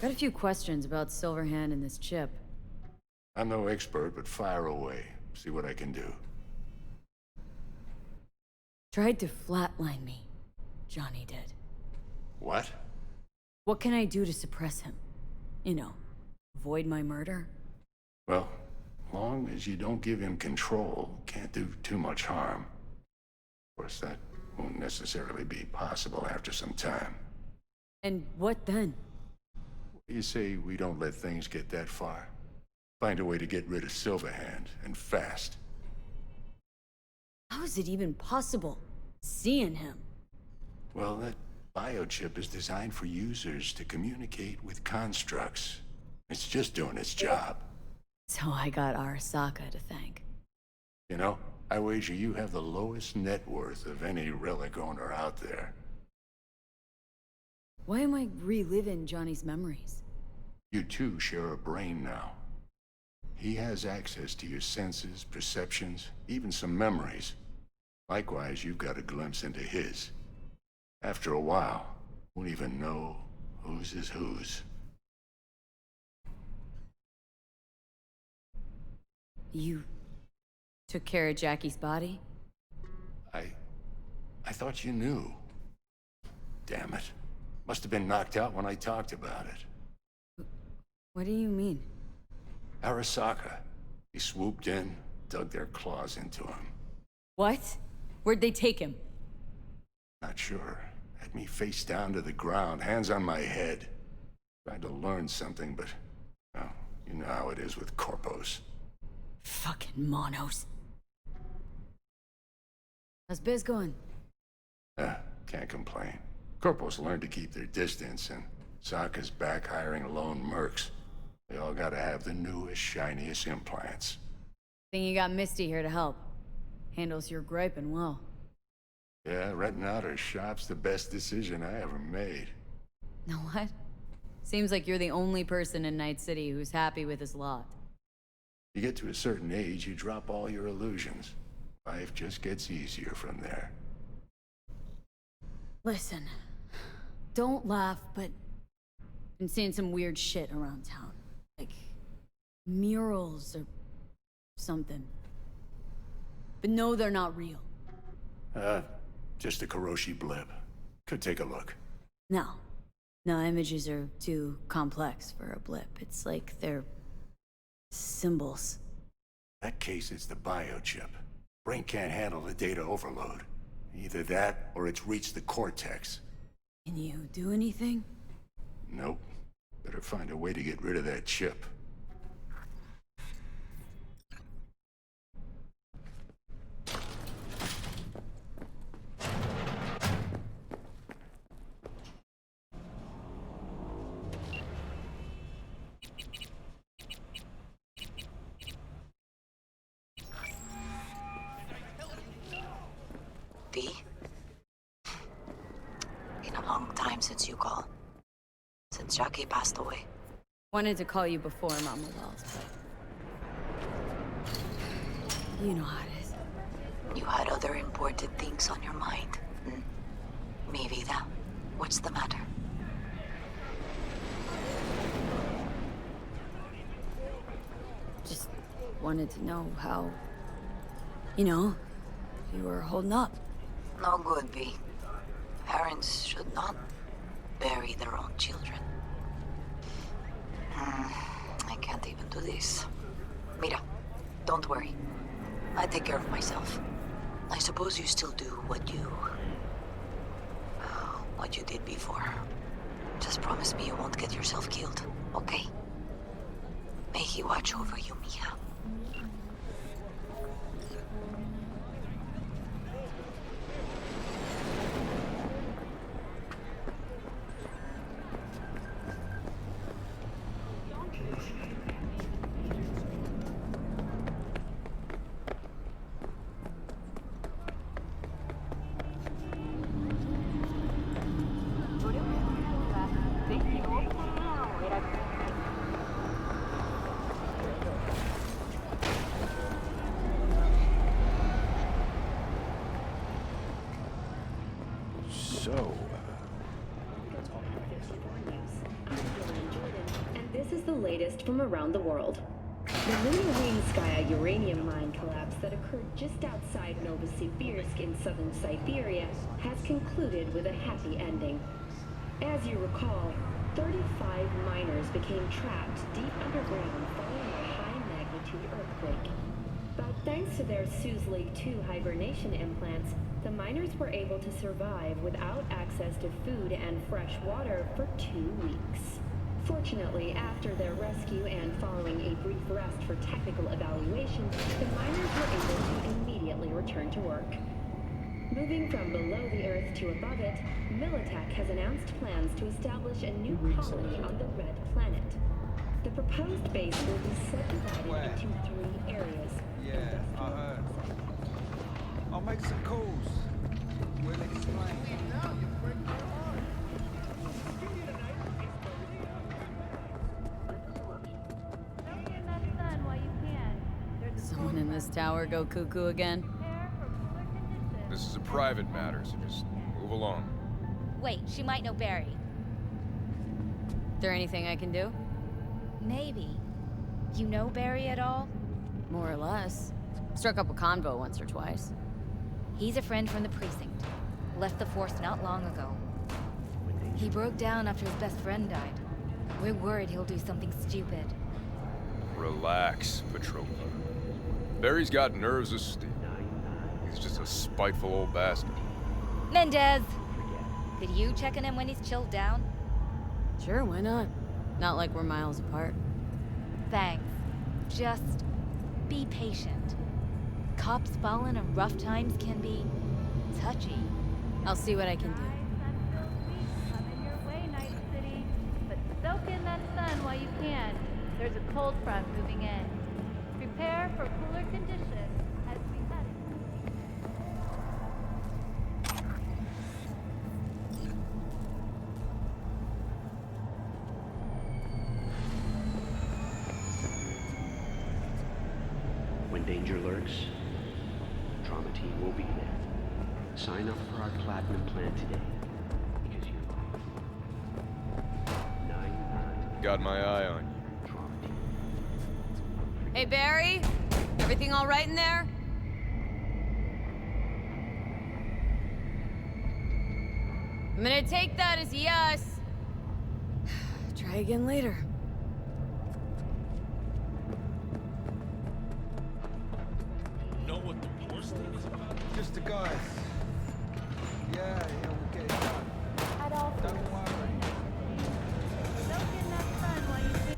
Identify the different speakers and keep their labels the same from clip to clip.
Speaker 1: Got a few questions about Silverhand and this chip.
Speaker 2: I'm no expert, but fire away. See what I can do.
Speaker 1: Tried to flatline me. Johnny did.
Speaker 2: What?
Speaker 1: What can I do to suppress him? You know, avoid my murder?
Speaker 2: Well, long as you don't give him control, can't do too much harm. Of course, that won't necessarily be possible after some time.
Speaker 1: And what then?
Speaker 2: You say we don't let things get that far? Find a way to get rid of Silverhand, and fast.
Speaker 1: How is it even possible? Seeing him?
Speaker 2: Well, that biochip is designed for users to communicate with constructs. It's just doing its job.
Speaker 1: So I got Arasaka to thank.
Speaker 2: You know, I wager you have the lowest net worth of any relic owner out there.
Speaker 1: Why am I reliving Johnny's memories?
Speaker 2: You two share a brain now. He has access to your senses, perceptions, even some memories. Likewise, you've got a glimpse into his. After a while, won't even know whose is whose.
Speaker 1: You took care of Jackie's body?
Speaker 2: I thought you knew. Damn it. Must have been knocked out when I talked about it.
Speaker 1: What do you mean?
Speaker 2: Arasaka. He swooped in, dug their claws into him.
Speaker 1: What? Where'd they take him?
Speaker 2: Not sure. Had me face down to the ground, hands on my head. Tried to learn something, but... well, you know how it is with corpos.
Speaker 1: Fucking monos. How's biz going?
Speaker 2: Can't complain. Corpos learned to keep their distance, and Sokka's back hiring lone mercs. They all gotta have the newest, shiniest implants.
Speaker 1: Think you got Misty here to help. Handles your griping well.
Speaker 2: Yeah, renting out her shop's the best decision I ever made.
Speaker 1: Know what? Seems like you're the only person in Night City who's happy with his lot.
Speaker 2: You get to a certain age, you drop all your illusions. Life just gets easier from there.
Speaker 1: Listen, don't laugh, but been seeing some weird shit around town. Like murals or something. But no, they're not real.
Speaker 2: Just a Kuroshi blip. Could take a look.
Speaker 1: No. No, images are too complex for a blip. It's like they're symbols.
Speaker 2: In that case, it's the biochip. Brain can't handle the data overload. Either that, or it's reached the cortex.
Speaker 1: Can you do anything?
Speaker 2: Nope. Better find a way to get rid of that chip.
Speaker 3: V? Been a long time since you called. Since Jackie passed away.
Speaker 1: Wanted to call you before Mama Wells, but... you know how it is.
Speaker 3: You had other important things on your mind. Maybe that. What's the matter?
Speaker 1: Just wanted to know how... you know, you were holding up.
Speaker 3: No good, V. Parents should not bury their own children. I can't even do this. Mira, don't worry. I take care of myself. I suppose you still do what you did before. Just promise me you won't get yourself killed, okay? May he watch over you, Mia.
Speaker 4: scientists from around the world. The lunar Rinskaya uranium mine collapse that occurred just outside Novosibirsk in southern Siberia has concluded with a happy ending. As you recall, 35 miners became trapped deep underground following a high-magnitude earthquake. But thanks to their Suez Lake 2 hibernation implants, the miners were able to survive without access to food and fresh water for 2 weeks. Fortunately, after their rescue and following a brief rest for technical evaluation, the miners were able to immediately return to work. Moving from below the Earth to above it, Militech has announced plans to establish a new colony on the Red Planet. The proposed base will be subdivided into 3 areas.
Speaker 5: Yeah, I heard. I'll make some calls. We'll explain.
Speaker 1: Someone in this tower go cuckoo again?
Speaker 6: This is a private matter, so just move along.
Speaker 7: Wait, she might know Barry.
Speaker 1: There anything I can do?
Speaker 7: Maybe. You know Barry at all?
Speaker 1: More or less. Struck up a convo once or twice.
Speaker 7: He's a friend from the precinct. Left the force not long ago. He broke down after his best friend died. We're worried he'll do something stupid.
Speaker 6: Relax, Patrolman. Barry's got nerves of steel. He's just a spiteful old bastard.
Speaker 7: Mendez! Could you check on him when he's chilled down?
Speaker 1: Sure, why not? Not like we're miles apart.
Speaker 7: Thanks. Just be patient. Cops falling in rough times can be touchy.
Speaker 1: I'll see what I can do.
Speaker 8: Coming your way, Night City. But soak in that sun while you can. There's a cold front moving in. Prepare for cooler conditions as we head.
Speaker 9: When danger lurks, Trauma Team will be there. Sign up for our Platinum plan today, because you're going. 99
Speaker 6: Got my eye on you.
Speaker 9: Trauma Team.
Speaker 1: Hey, Barry? Everything all right in there? I'm gonna take that as a yes. Try again later.
Speaker 5: Just the guys. Yeah, we'll get it done.
Speaker 8: I'd also
Speaker 5: Don't worry.
Speaker 8: soak in that sun while you can.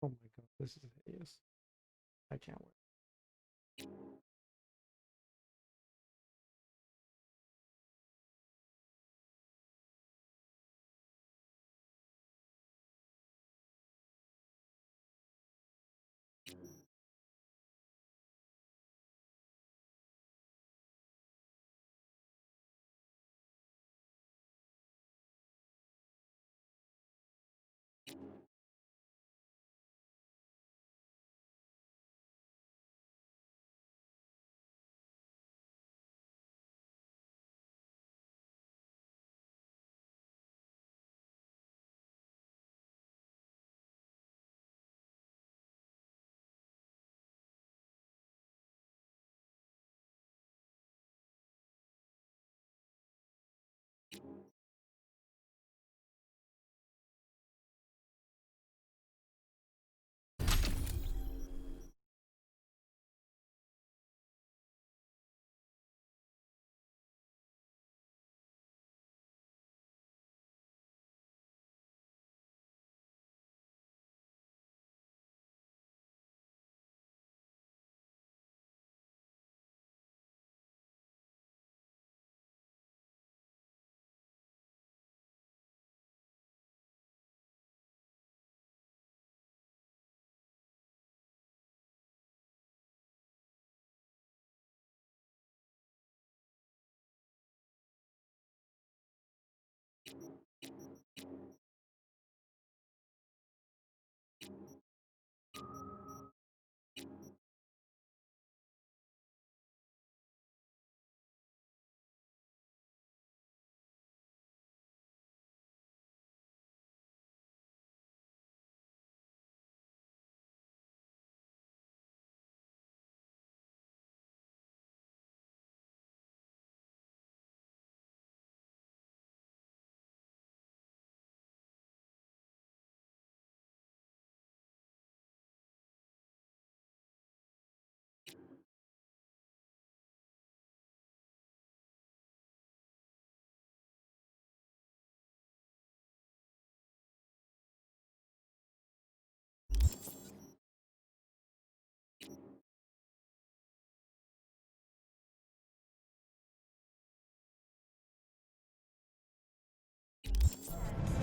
Speaker 10: Oh my god, this is hideous. I can't wait.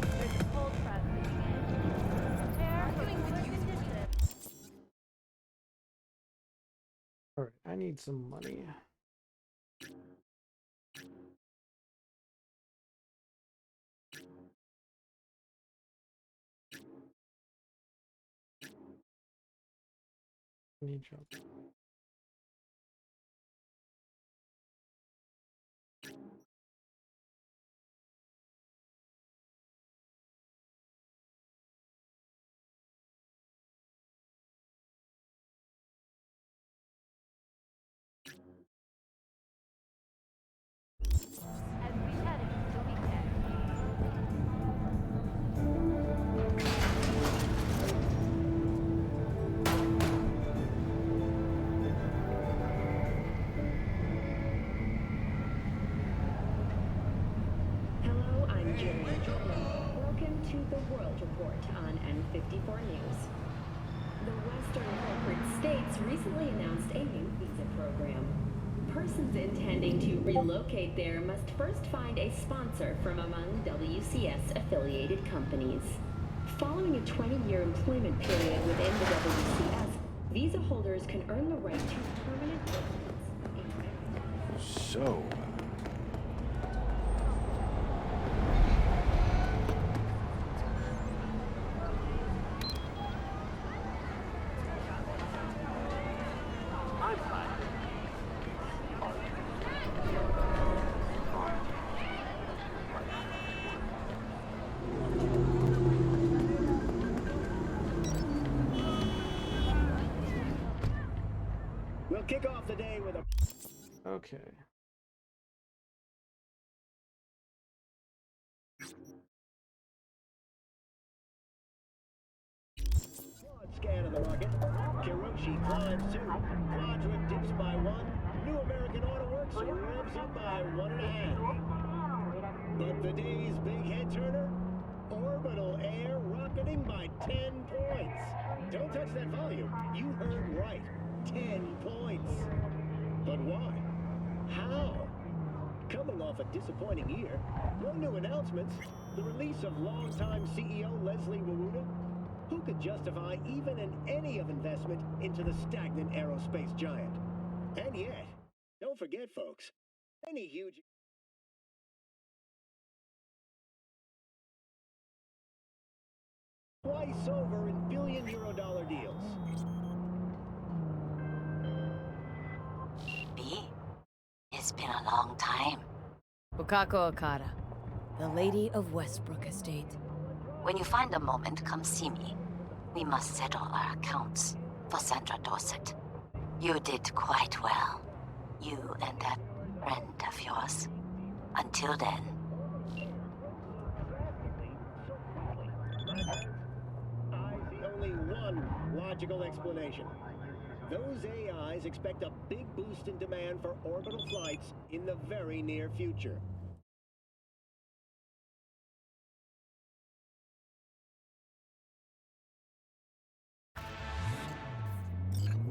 Speaker 8: There's a cold front moving in. Prepare for cooler conditions.
Speaker 10: Alright, I need some money. I need jobs.
Speaker 8: As we head into the weekend.
Speaker 4: Hello, I'm Jerry Jordan. Welcome to the World Report on N54 News. The Western corporate states recently announced a new visa program. Persons intending to relocate there must first find a sponsor from among WCS affiliated companies. Following a 20-year employment period within the WCS, visa holders can earn the right to permanent residence.
Speaker 2: So,
Speaker 11: We'll kick off the day with a
Speaker 10: Okay.
Speaker 11: broad scan of the market. Kiroshi climbs 2. Quadra dips by 1. New American Auto Works revs up by 1.5. But the day's big head turner? Orbital Air rocketing by 10 points. Don't touch that volume. You heard right. 10 points. But why? How? Coming off a disappointing year, no new announcements, the release of longtime CEO Leslie Wawuda, who could justify even an any of investment into the stagnant aerospace giant? And yet, don't forget, folks, any huge... twice over in billion-euro-dollar deals.
Speaker 3: B, it's been a long time.
Speaker 1: Bukako Okada, the Lady of Westbrook Estate.
Speaker 3: When you find a moment, come see me. We must settle our accounts for Sandra Dorset. You did quite well. You and that friend of yours. Until then.
Speaker 11: I see only one logical explanation. Those AIs expect a big boost in demand for orbital flights in the very near future.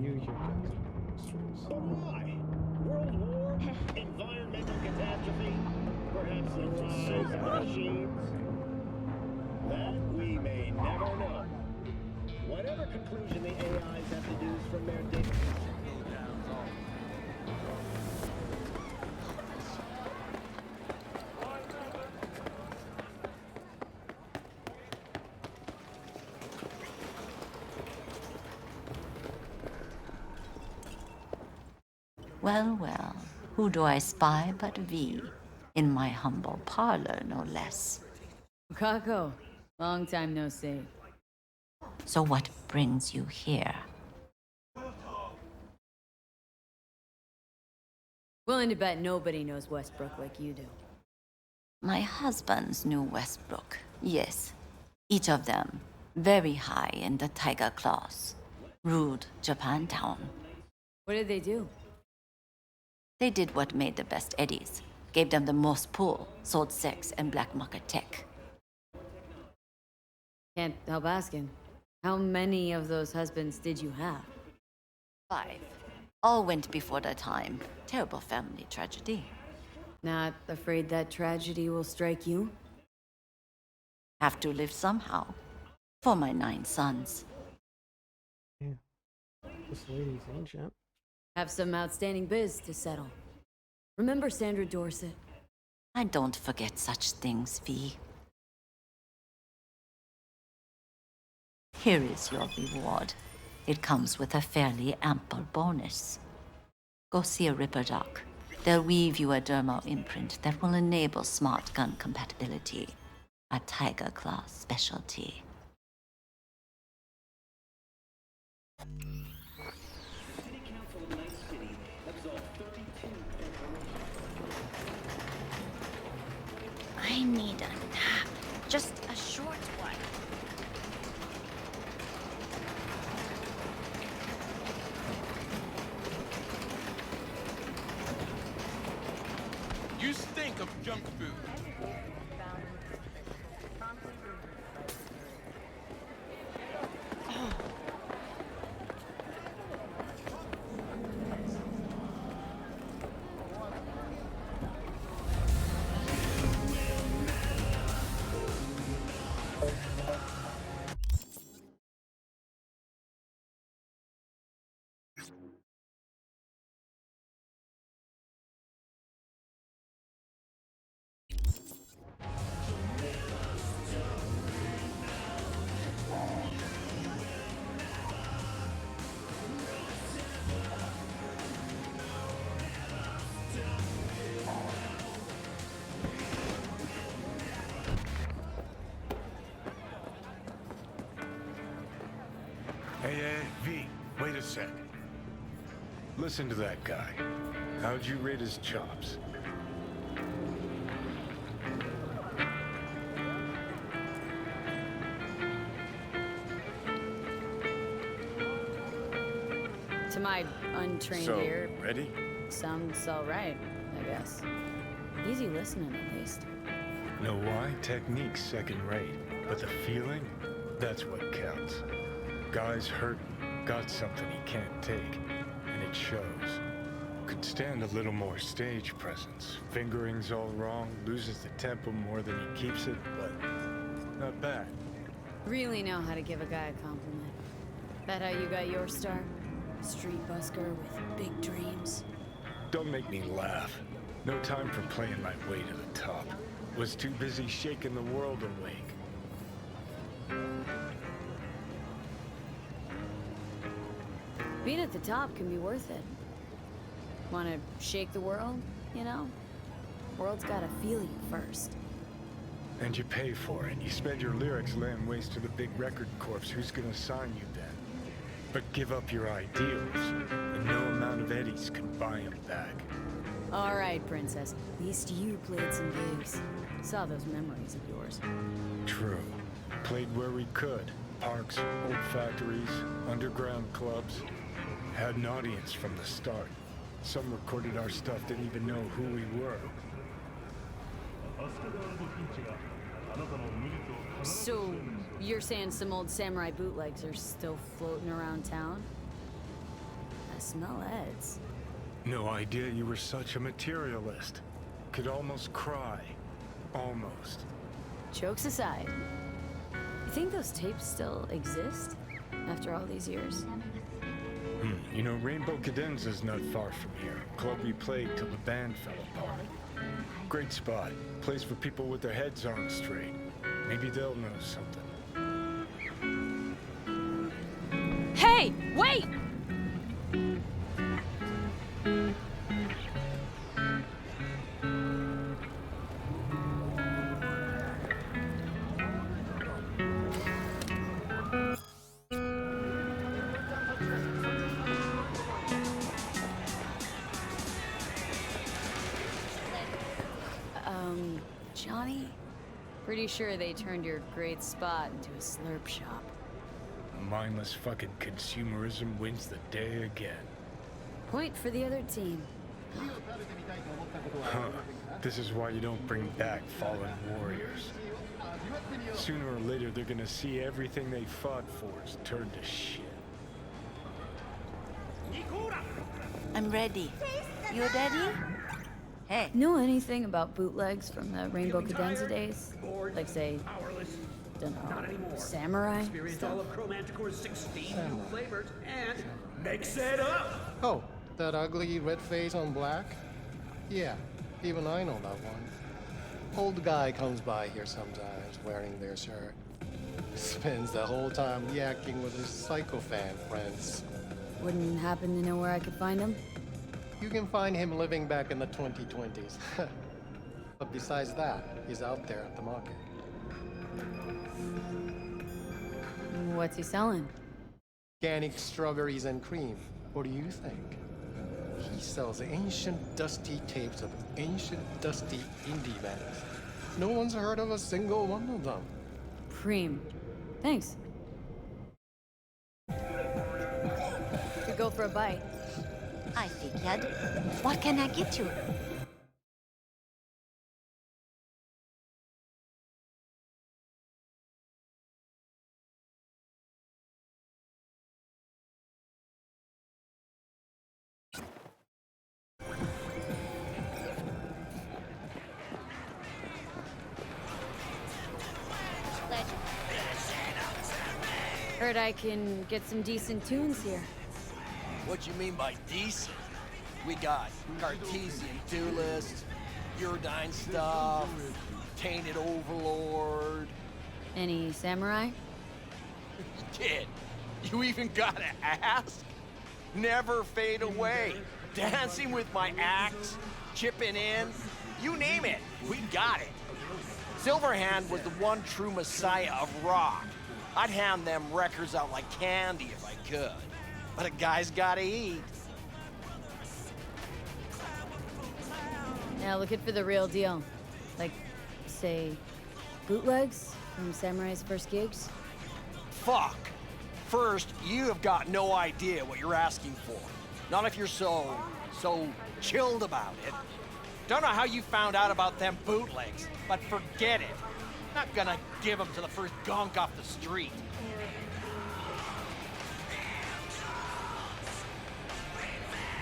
Speaker 10: You hear mysteries.
Speaker 11: But why? World war? Environmental catastrophe? Perhaps the rise of the machines? That we may never know. Whatever conclusion the AIs have deduced from their data...
Speaker 3: Well, well, who do I spy but V? In my humble parlor, no less.
Speaker 1: Kako, long time no see.
Speaker 3: So what brings you here?
Speaker 1: Willing to bet nobody knows Westbrook like you do.
Speaker 3: My husbands knew Westbrook, yes. Each of them very high in the tiger claws. Ruled Japantown.
Speaker 1: What did they do?
Speaker 3: They did what made the best eddies. Gave them the most pull, sold sex and black market tech.
Speaker 1: Can't help asking. How many of those husbands did you have?
Speaker 3: 5. All went before their time. Terrible family tragedy.
Speaker 1: Not afraid that tragedy will strike you?
Speaker 3: Have to live somehow. For my 9 sons.
Speaker 10: Yeah. This lady's ancient.
Speaker 1: Have some outstanding biz to settle. Remember Sandra Dorset?
Speaker 3: I don't forget such things, V. Here is your reward. It comes with a fairly ample bonus. Go see a Ripper doc. They'll weave you a dermal imprint that will enable smart gun compatibility. A Tiger Claw specialty.
Speaker 7: I need a nap. Just a short one.
Speaker 12: You stink of junk food.
Speaker 13: Hey, V, wait a sec. Listen to that guy. How'd you rate his chops?
Speaker 1: To my untrained
Speaker 13: So,
Speaker 1: ear,
Speaker 13: ready?
Speaker 1: sounds alright, I guess. Easy listening, at least.
Speaker 13: Know why? Technique's second rate. But the feeling? That's what counts. Guy's hurting, got something he can't take, and it shows. Could stand a little more stage presence. Fingering's all wrong, loses the tempo more than he keeps it, but not bad.
Speaker 1: Really know how to give a guy a compliment. That how you got your start? Street busker with big dreams?
Speaker 13: Don't make me laugh. No time for playing my way to the top. Was too busy shaking the world awake.
Speaker 1: Being at the top can be worth it. Wanna shake the world, you know? World's gotta feel you first.
Speaker 13: And you pay for it. You spend your lyrics laying waste to the big record corps. Who's gonna sign you then? But give up your ideals, and no amount of eddies can buy them back.
Speaker 1: Alright, princess. At least you played some gigs. Saw those memories of yours.
Speaker 13: True. Played where we could. Parks, old factories, underground clubs. Had an audience from the start. Some recorded our stuff, didn't even know who we were.
Speaker 1: So, you're saying some old samurai bootlegs are still floating around town? I smell Eds.
Speaker 13: No idea you were such a materialist. Could almost cry. Almost.
Speaker 1: Jokes aside, you think those tapes still exist after all these years?
Speaker 13: You know, Rainbow Cadenza's not far from here. Club we played till the band fell apart. Great spot. Place for people with their heads on straight. Maybe they'll know something.
Speaker 1: Hey, wait! Johnny? Pretty sure they turned your great spot into a slurp shop.
Speaker 13: Mindless fucking consumerism wins the day again.
Speaker 1: Point for the other team.
Speaker 13: Huh. This is why you don't bring back fallen warriors. Sooner or later, they're gonna see everything they fought for is turned to shit.
Speaker 3: I'm ready. You ready? Hey.
Speaker 1: Know anything about bootlegs from the Rainbow Cadenza days? Like, say, don't know, samurai stuff?
Speaker 11: Chromanticore's 16 new flavors and mix it up!
Speaker 10: Oh, that ugly red face on black? Yeah, even I know that one. Old guy comes by here sometimes wearing their shirt. Spends the whole time yakking with his psychofan friends.
Speaker 1: Wouldn't happen to know where I could find him?
Speaker 10: You can find him living back in the 2020s. But besides that, he's out there at the market.
Speaker 1: What's he selling?
Speaker 10: Organic strawberries and cream. What do you think? He sells ancient, dusty tapes of ancient, dusty indie bands. No one's heard of a single one of them.
Speaker 1: Cream. Thanks. Could go for a bite.
Speaker 3: I figured. What can I get you?
Speaker 1: Heard I can get some decent tunes here.
Speaker 12: What you mean by decent? We got Cartesian duelists, Uridine stuff, Tainted Overlord.
Speaker 1: Any samurai?
Speaker 12: Kid, you even gotta ask? Never fade away. Dancing with my axe, chipping in, you name it, we got it. Silverhand was the one true messiah of rock. I'd hand them records out like candy if I could. But a guy's gotta eat.
Speaker 1: Yeah, looking for the real deal. Like, say, bootlegs from Samurai's first gigs?
Speaker 12: Fuck. First, you have got no idea what you're asking for. Not if you're so chilled about it. Don't know how you found out about them bootlegs, but forget it. Not gonna give them to the first gonk off the street.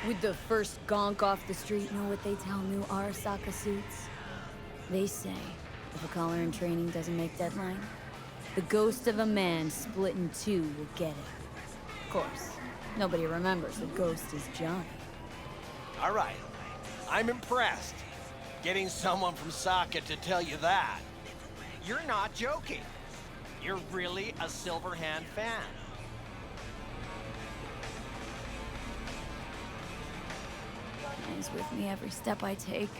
Speaker 1: Would the first gonk off the street know what they tell new Arasaka suits? They say, if a collar in training doesn't make deadline, the ghost of a man split in two will get it. Of course, nobody remembers the ghost is Johnny.
Speaker 12: All right, I'm impressed. Getting someone from Saka to tell you that. You're not joking. You're really a Silverhand fan.
Speaker 1: He's with me every step I take,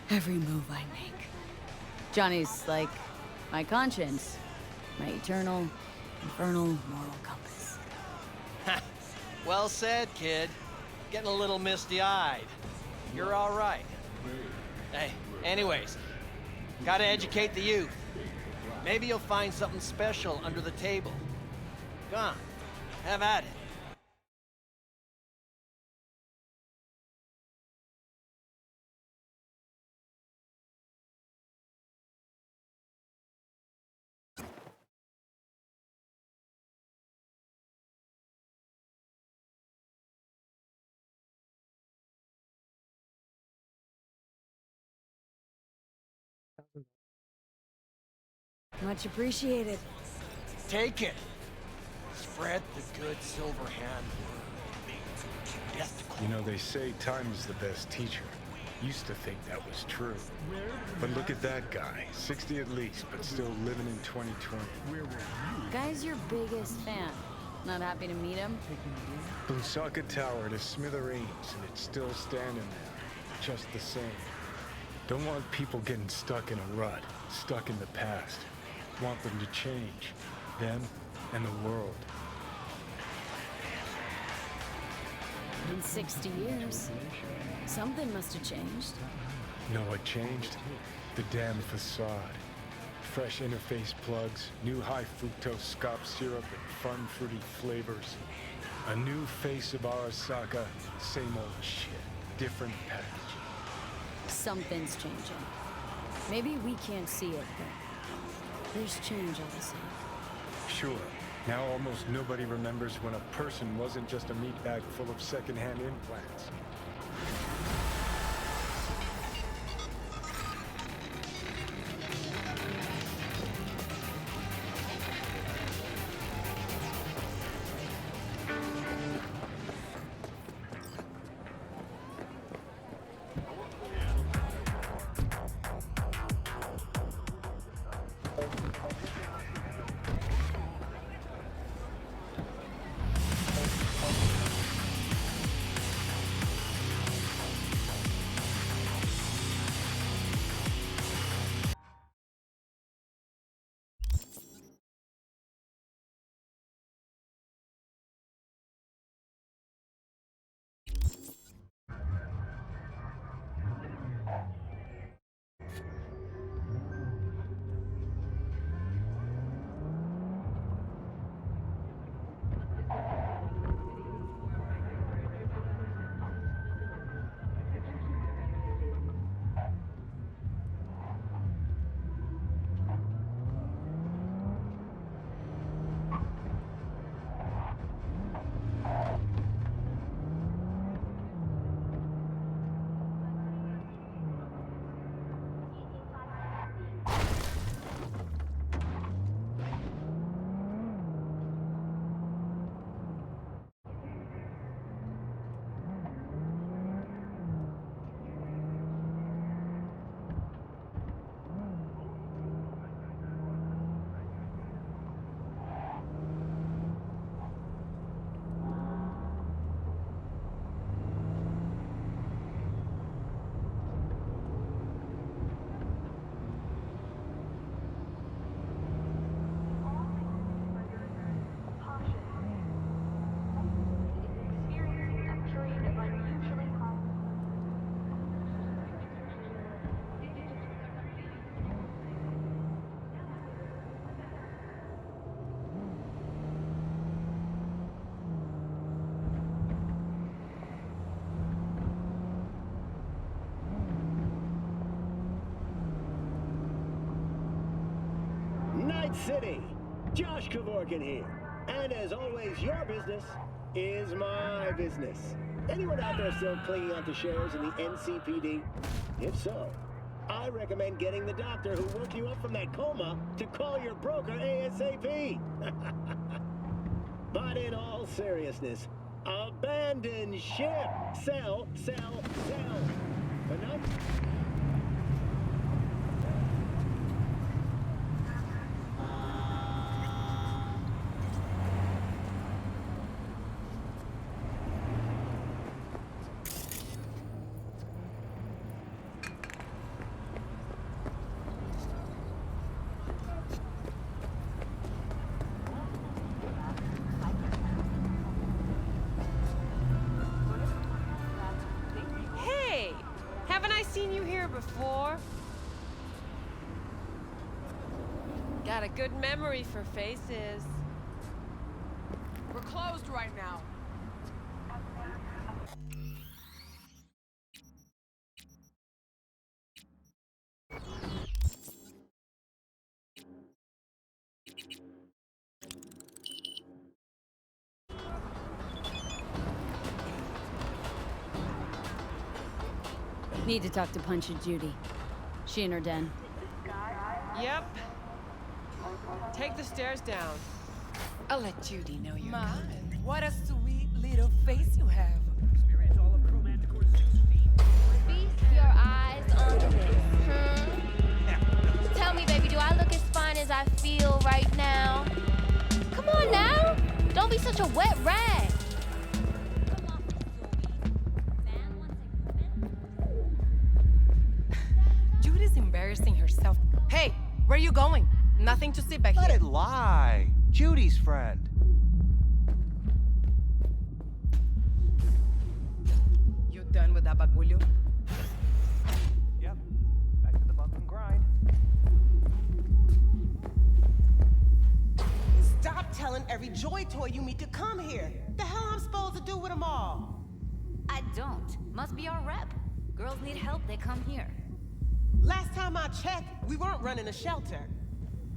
Speaker 1: every move I make. Johnny's like my conscience, my eternal, infernal moral compass.
Speaker 12: Well said, kid. Getting a little misty-eyed. You're all right. Hey, anyways, gotta educate the youth. Maybe you'll find something special under the table. Go on, have at it.
Speaker 1: Much appreciated.
Speaker 12: Take it. Spread the good Silverhand word.
Speaker 13: You know, they say time is the best teacher. Used to think that was true. But look at that guy. 60 at least, but still living in 2020.
Speaker 1: Guy's your biggest fan. Not happy to meet him?
Speaker 13: Lusaka Tower to smithereens, and it's still standing there. Just the same. Don't want people getting stuck in a rut, stuck in the past. Want them to change. Them and the world.
Speaker 1: In 60 years. Something must have changed.
Speaker 13: Know what changed? The damn facade. Fresh interface plugs, new high fructose scop syrup, and fun fruity flavors. A new face of Arasaka, same old shit, different packaging.
Speaker 1: Something's changing. Maybe we can't see it, but there's change all the same.
Speaker 13: Sure, now almost nobody remembers when a person wasn't just a meat bag full of secondhand implants.
Speaker 11: Night City! Josh Kevorkian here. And as always, your business is my business. Anyone out there still clinging onto shares in the NCPD? If so, I recommend getting the doctor who woke you up from that coma to call your broker ASAP. But in all seriousness, abandon ship! Sell, sell, sell! Good night.
Speaker 14: Seen you here before. Got a good memory for faces. We're closed right now.
Speaker 1: Need to talk to Punch and Judy. She in her den.
Speaker 14: Yep. Take the stairs down. I'll let Judy know you're coming.
Speaker 15: What a sweet little face you have.
Speaker 7: Feast your eyes on this. Tell me, baby, do I look as fine as I feel right now? Come on now. Don't be such a wet rag.
Speaker 15: Embarrassing herself. Hey, where are you going? Nothing to see back here.
Speaker 12: Let it lie. Judy's friend.
Speaker 15: You done with that bagulho?
Speaker 12: Yep. Back to the bump and grind.
Speaker 16: every Joy toy you meet to come here. The hell I'm supposed to do with them all?
Speaker 3: I don't. Must be our rep. Girls need help, they come here.
Speaker 16: Last time I checked, we weren't running a shelter.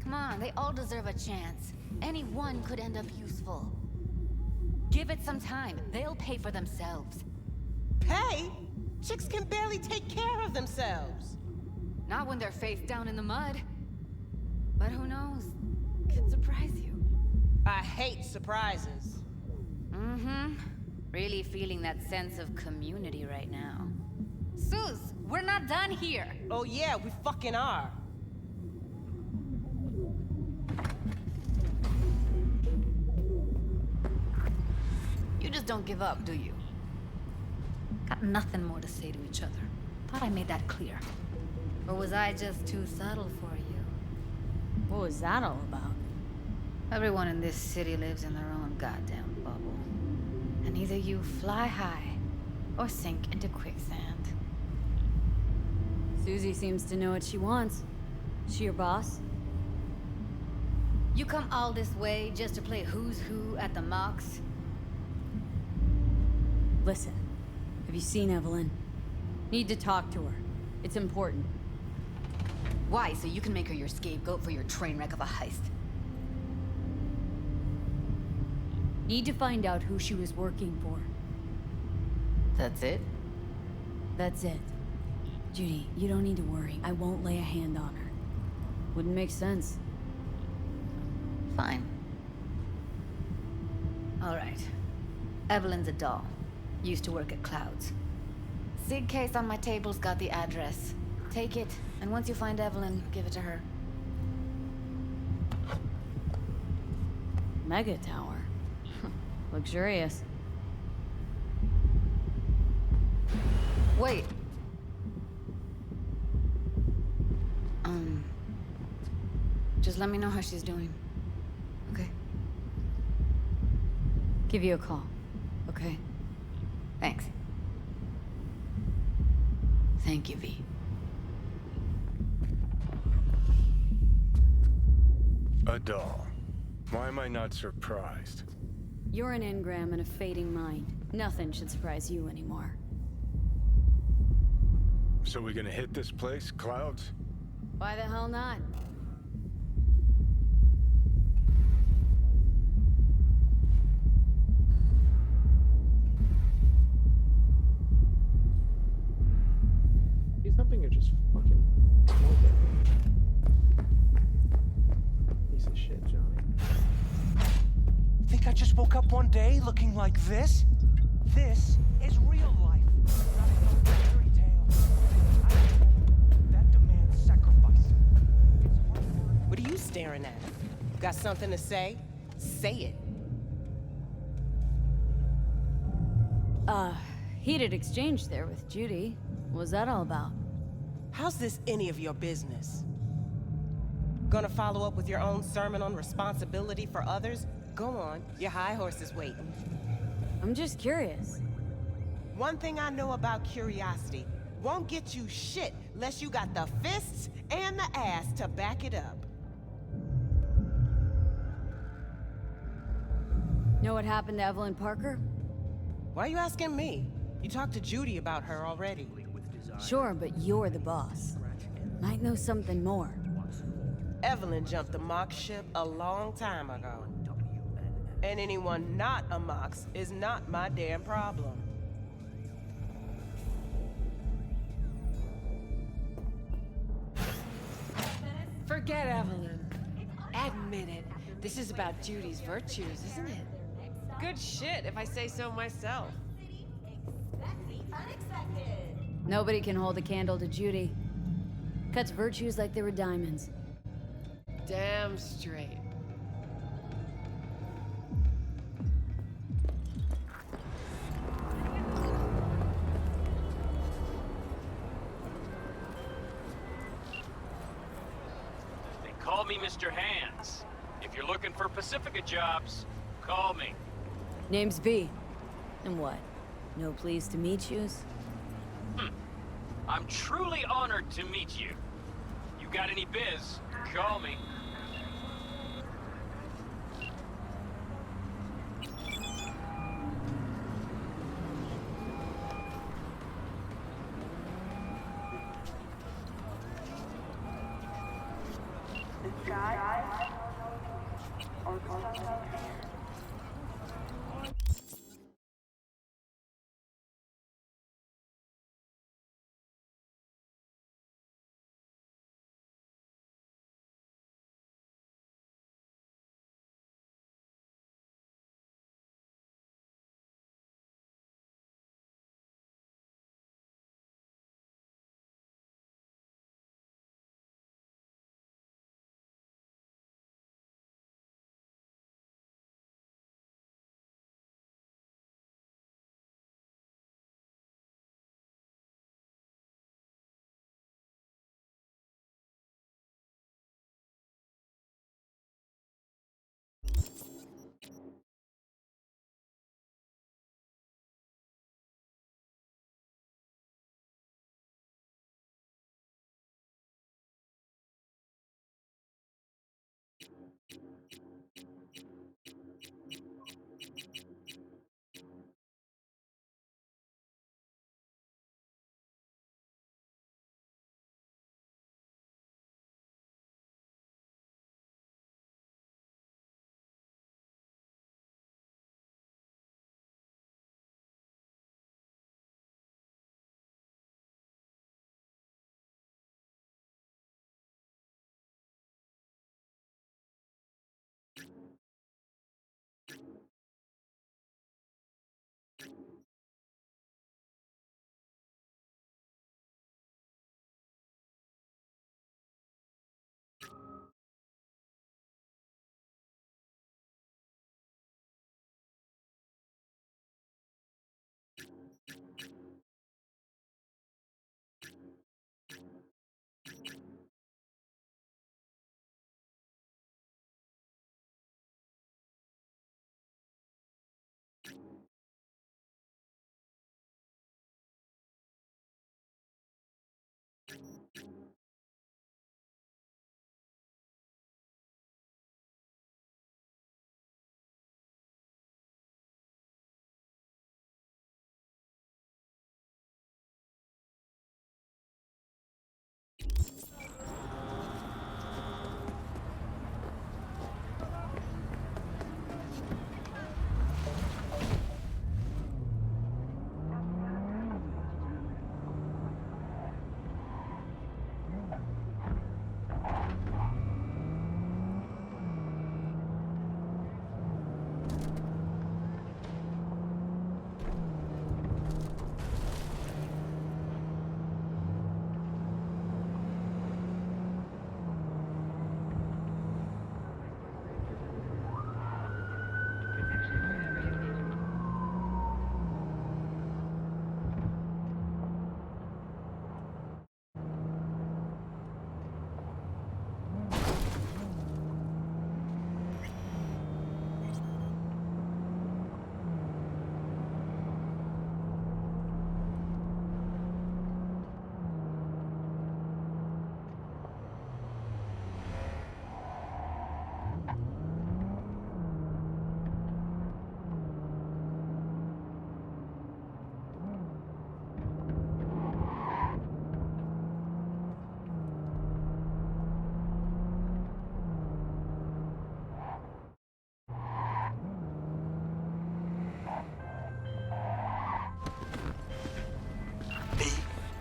Speaker 3: Come on, they all deserve a chance. Any one could end up useful. Give it some time. They'll pay for themselves.
Speaker 16: Pay? Chicks can barely take care of themselves.
Speaker 3: Not when they're face down in the mud. But who knows? Could surprise you.
Speaker 16: I hate surprises.
Speaker 3: Mm-hmm. Really feeling that sense of community right now. Suze, we're not done here.
Speaker 16: Oh yeah, we fucking are.
Speaker 3: You just don't give up, do you? Got nothing more to say to each other. Thought I made that clear. Or was I just too subtle for you?
Speaker 1: What was that all about?
Speaker 3: Everyone in this city lives in their own goddamn bubble. And either you fly high, or sink into quicksand.
Speaker 1: Susie seems to know what she wants. She your boss?
Speaker 3: You come all this way just to play who's who at the mocks?
Speaker 1: Listen, have you seen Evelyn? Need to talk to her. It's important.
Speaker 3: Why? So you can make her your scapegoat for your train wreck of a heist?
Speaker 1: Need to find out who she was working for.
Speaker 3: That's it?
Speaker 1: That's it. Judy, you don't need to worry. I won't lay a hand on her. Wouldn't make sense.
Speaker 3: Fine. All right. Evelyn's a doll. Used to work at Clouds. Sig case on my table's got the address. Take it, and once you find Evelyn, give it to her.
Speaker 1: Mega tower. Luxurious.
Speaker 3: Wait. Just let me know how she's doing. Okay?
Speaker 1: Give you a call. Okay?
Speaker 3: Thanks. Thank you, V.
Speaker 13: A doll. Why am I not surprised?
Speaker 1: You're an engram and a fading mind. Nothing should surprise you anymore.
Speaker 13: So we gonna hit this place, Clouds?
Speaker 1: Why the hell not?
Speaker 17: Do something or just fucking smoke it. Piece of shit, Johnny.
Speaker 12: Think I just woke up one day looking like this? This is real life. Not no fairy tale. That demands sacrifice.
Speaker 16: What are you staring at? Got something to say? Say it.
Speaker 1: Heated exchange there with Judy. What was that all about?
Speaker 16: How's this any of your business? Gonna follow up with your own sermon on responsibility for others? Go on, your high horse is waiting.
Speaker 1: I'm just curious.
Speaker 16: One thing I know about curiosity, won't get you shit unless you got the fists and the ass to back it up.
Speaker 1: Know what happened to Evelyn Parker?
Speaker 16: Why are you asking me? You talked to Judy about her already.
Speaker 1: Sure, but you're the boss. Might know something more.
Speaker 16: Evelyn jumped the Mox ship a long time ago. And anyone not a Mox is not my damn problem.
Speaker 14: Forget Evelyn. Admit it. This is about Judy's virtues, isn't it? Good shit, if I say so myself.
Speaker 1: Nobody can hold a candle to Judy. Cuts virtues like they were diamonds.
Speaker 14: Damn straight.
Speaker 18: They call me Mr. Hands. If you're looking for Pacifica jobs, call me.
Speaker 1: Name's V. And what? No pleased to meet yous?
Speaker 18: I'm truly honored to meet you. You got any biz, call me.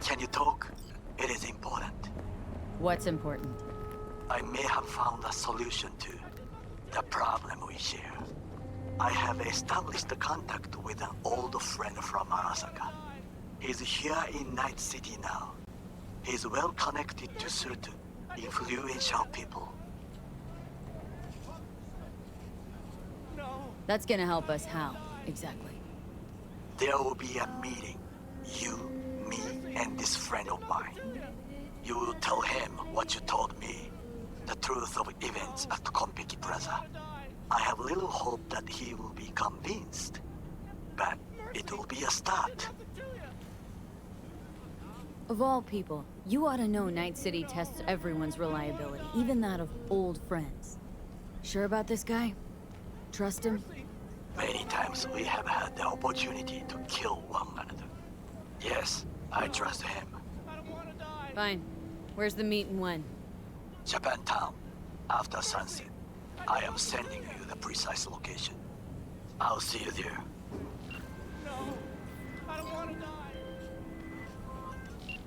Speaker 19: Can you talk? It is important.
Speaker 1: What's important?
Speaker 19: I may have found a solution to the problem we share. I have established a contact with an old friend from Arasaka. He's here in Night City now. He's well connected to certain influential people.
Speaker 1: That's gonna help us how, exactly?
Speaker 19: There will be a meeting. You, me, and this friend of mine. You will tell him what you told me. The truth of events at Konpeki Plaza. I have little hope that he will be convinced. But it will be a start.
Speaker 1: Of all people, you ought to know Night City tests everyone's reliability, even that of old friends. Sure about this guy? Trust him?
Speaker 19: Many times we have had the opportunity to kill one another. Yes, I trust him.
Speaker 1: Fine. Where's the meet and when?
Speaker 19: Japantown. after sunset. I am sending you the precise location. I'll see you there.
Speaker 5: I don't want to die.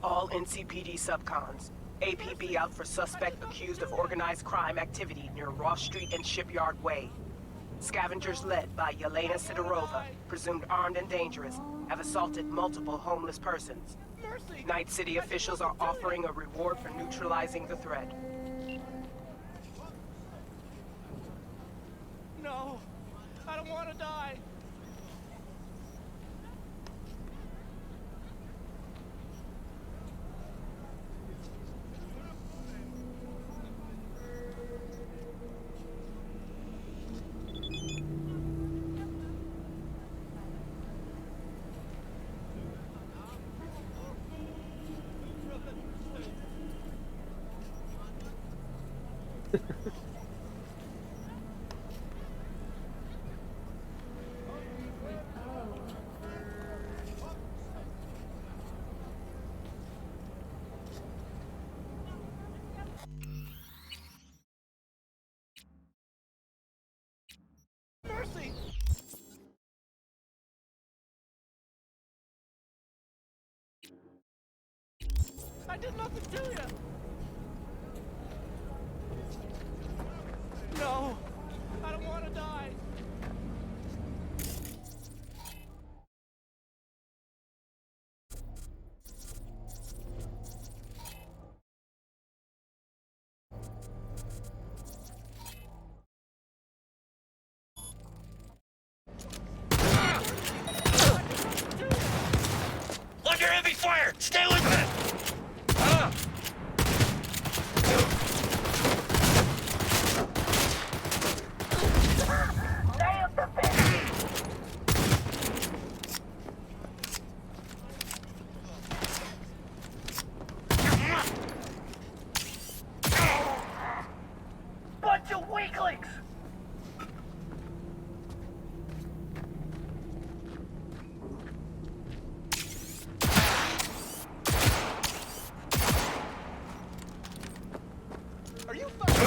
Speaker 16: All NCPD subcons. APB out for suspect accused of organized crime activity near Ross Street and Shipyard Way. Scavengers led by Yelena Sidorova, presumed armed and dangerous, have assaulted multiple homeless persons. Night City officials are offering a reward for neutralizing the threat.
Speaker 5: No, I don't want to die. Mercy! I did nothing to you! No! I don't want to die!
Speaker 12: Under heavy fire! Stay with it!
Speaker 11: Bunch of weaklings!
Speaker 5: Are you fucking...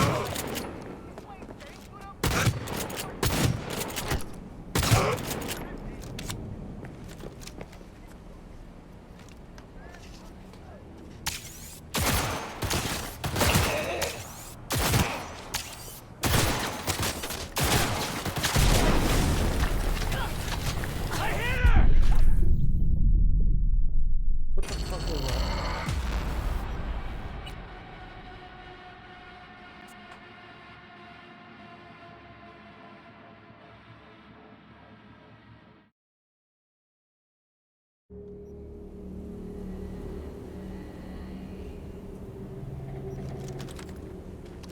Speaker 17: What the fuck was that?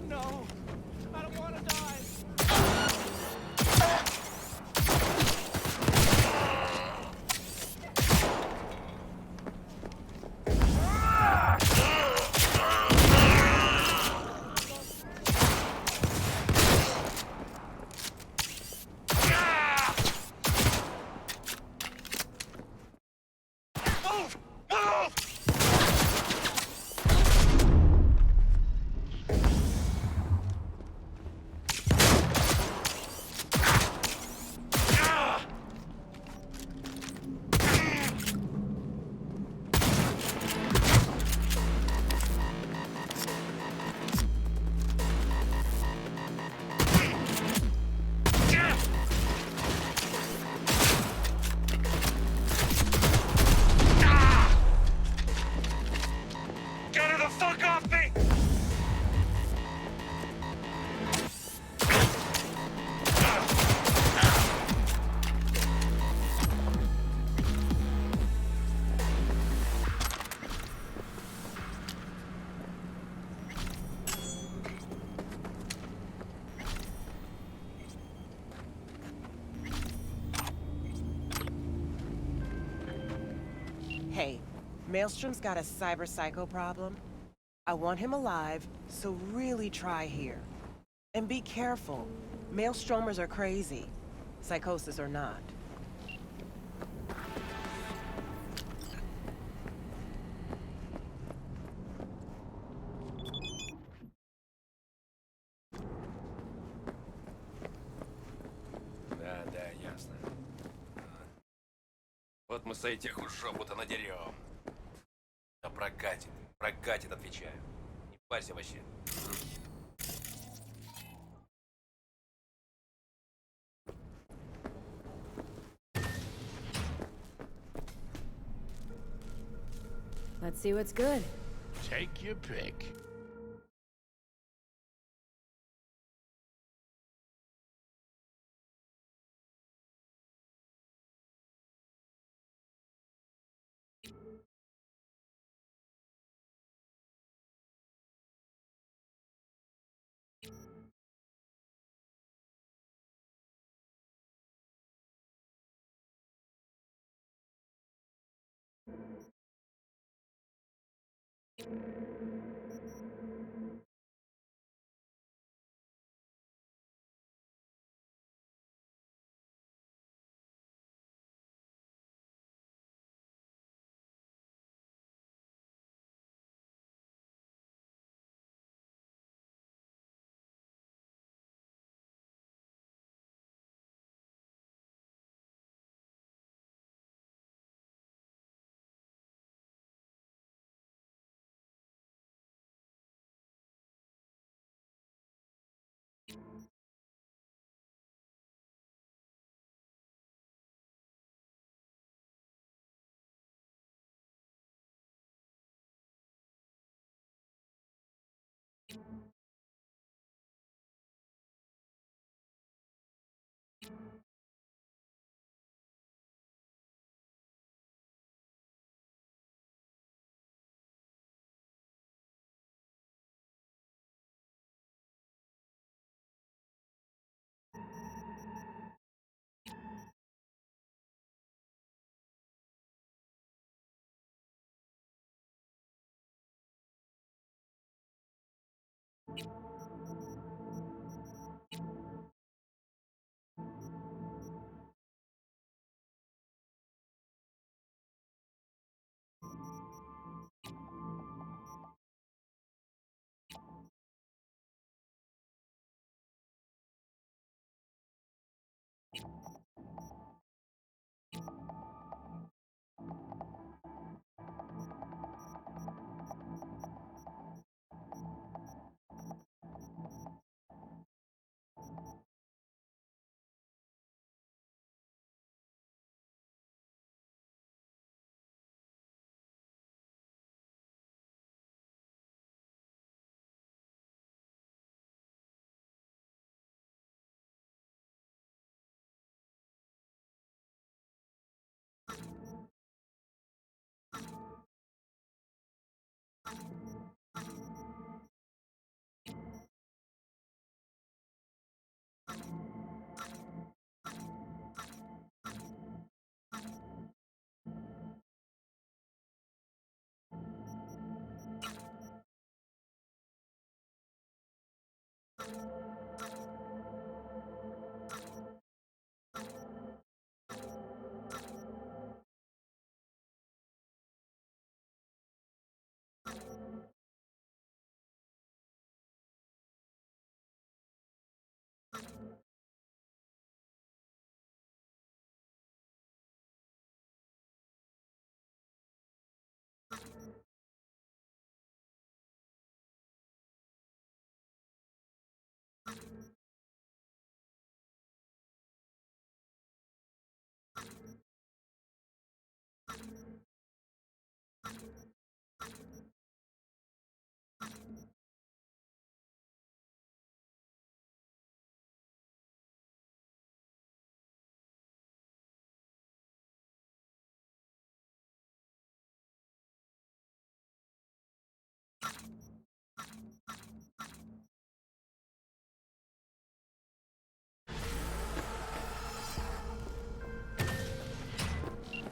Speaker 5: No! I don't want to die!
Speaker 12: Move! Move! Get her the fuck off me!
Speaker 16: Hey, Maelstrom's got a cyber psycho problem. I want him alive, so really try here. And be careful. Maelstromers are crazy. Psychosis or not.
Speaker 20: Вот мы с этих жопу-то надерем. Да прокатит, отвечаю. Не парься вообще.
Speaker 1: Let's see what's good.
Speaker 21: Take your pick.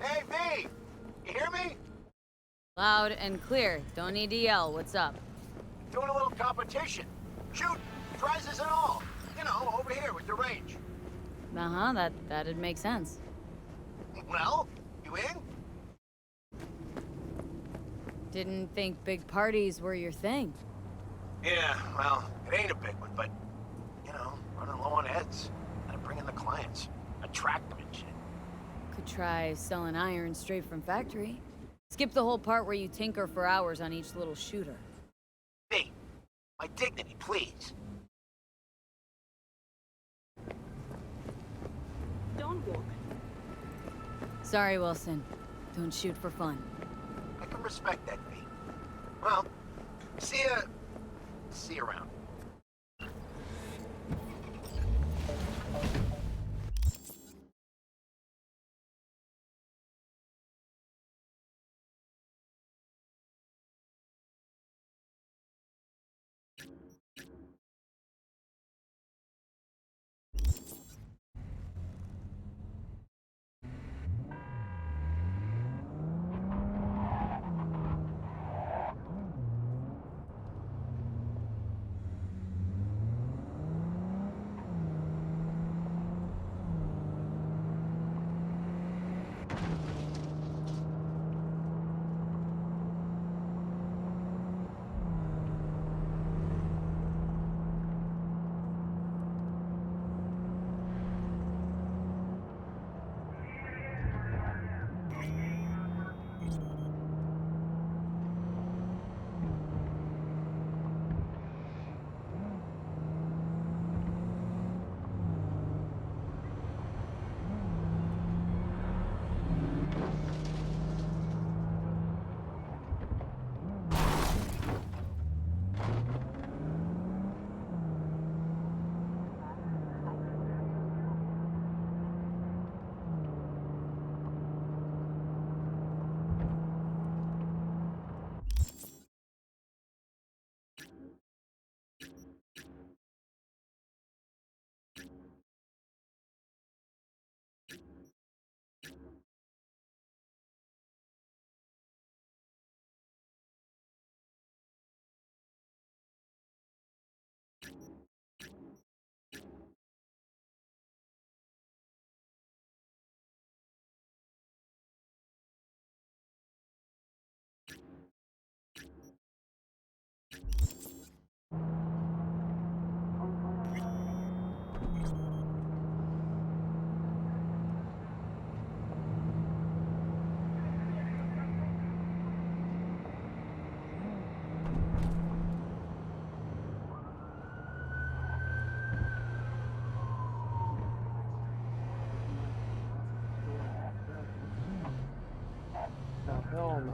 Speaker 12: Hey, V! You hear me?
Speaker 1: Loud and clear. Don't need to yell. What's up?
Speaker 12: Doing a little competition. Shoot, prizes and all. You know, over here with the range.
Speaker 1: Uh-huh, that'd make sense.
Speaker 12: Well, you in?
Speaker 1: Didn't think big parties were your thing.
Speaker 12: Yeah, well, it ain't a big one, but, you know, running low on heads. Gotta bring in the clients. Attract them and shit.
Speaker 1: Could try selling iron straight from factory. Skip the whole part where you tinker for hours on each little shooter.
Speaker 19: Me, my dignity, please.
Speaker 4: Don't walk.
Speaker 1: Sorry, Wilson. Don't shoot for fun.
Speaker 19: I can respect that, B. Well, see you around.
Speaker 17: No, hell no.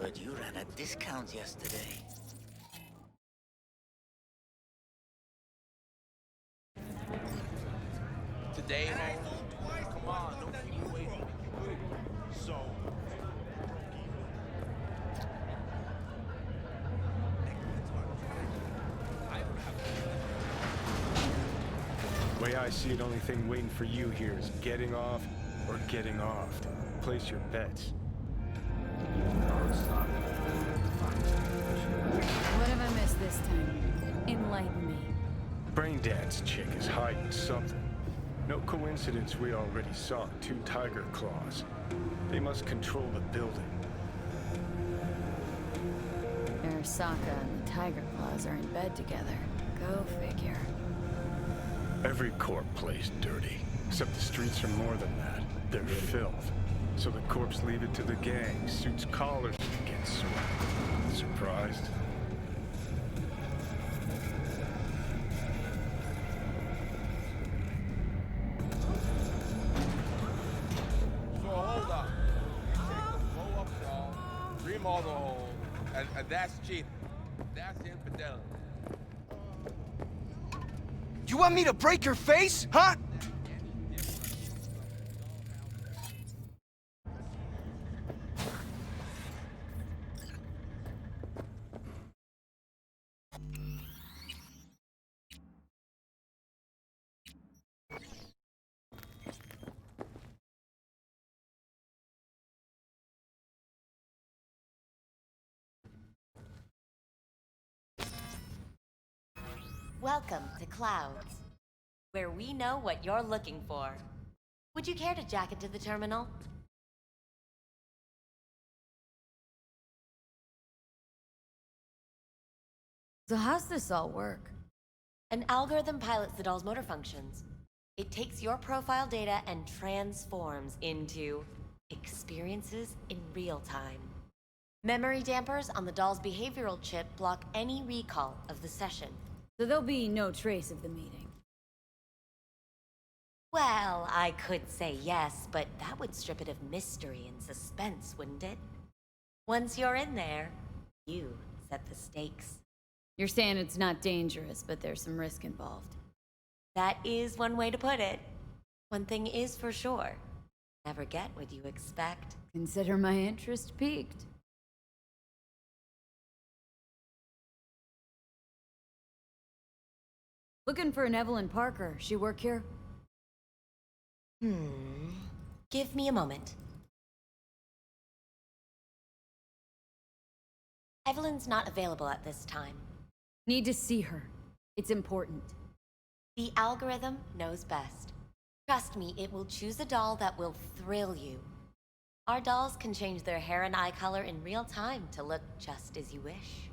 Speaker 19: Heard you ran a discount yesterday.
Speaker 21: Today, come on, don't keep me waiting. So,
Speaker 13: Way I see it, only thing waiting for you here is getting off or getting offed. Place your bets.
Speaker 1: What have I missed this time? Enlighten me.
Speaker 13: Braindad's chick is hiding something. No coincidence we already saw 2 tiger claws. They must control the building.
Speaker 1: Arasaka and the Tiger Claws are in bed together. Go figure.
Speaker 13: Every corp plays dirty, except the streets are more than that. They're filth. So the corpse leave it to the gang. Suits collars get swept. Surprised?
Speaker 21: So hold up. You take the blow up doll, remodel the hole, and that's cheating. That's infidelity.
Speaker 12: You want me to break your face, huh?
Speaker 3: Welcome to Clouds, where we know what you're looking for. Would you care to jack into the terminal?
Speaker 1: So how's this all work?
Speaker 3: An algorithm pilots the doll's motor functions. It takes your profile data and transforms into experiences in real time. Memory dampers on the doll's behavioral chip block any recall of the session.
Speaker 1: So there'll be no trace of the meeting.
Speaker 3: Well, I could say yes, but that would strip it of mystery and suspense, wouldn't it? Once you're in there, you set the stakes.
Speaker 1: You're saying it's not dangerous, but there's some risk involved.
Speaker 3: That is one way to put it. One thing is for sure. Never get what you expect.
Speaker 1: Consider my interest piqued. Looking for an Evelyn Parker. She work here?
Speaker 3: Give me a moment. Evelyn's not available at this time.
Speaker 1: Need to see her. It's important.
Speaker 3: The algorithm knows best. Trust me, it will choose a doll that will thrill you. Our dolls can change their hair and eye color in real time to look just as you wish.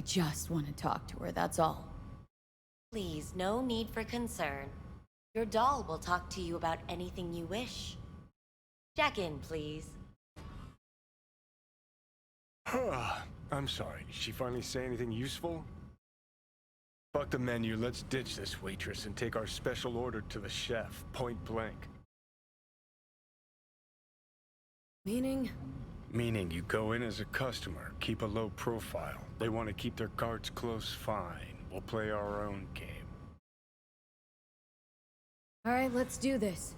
Speaker 1: I just want to talk to her, that's all.
Speaker 3: Please, no need for concern. Your doll will talk to you about anything you wish. Jack in, please.
Speaker 13: I'm sorry, did she finally say anything useful? Fuck the menu, let's ditch this waitress and take our special order to the chef, point blank.
Speaker 1: Meaning?
Speaker 13: Meaning you go in as a customer, keep a low profile. They want to keep their cards close, fine. We'll play our own game.
Speaker 1: All right, let's do this.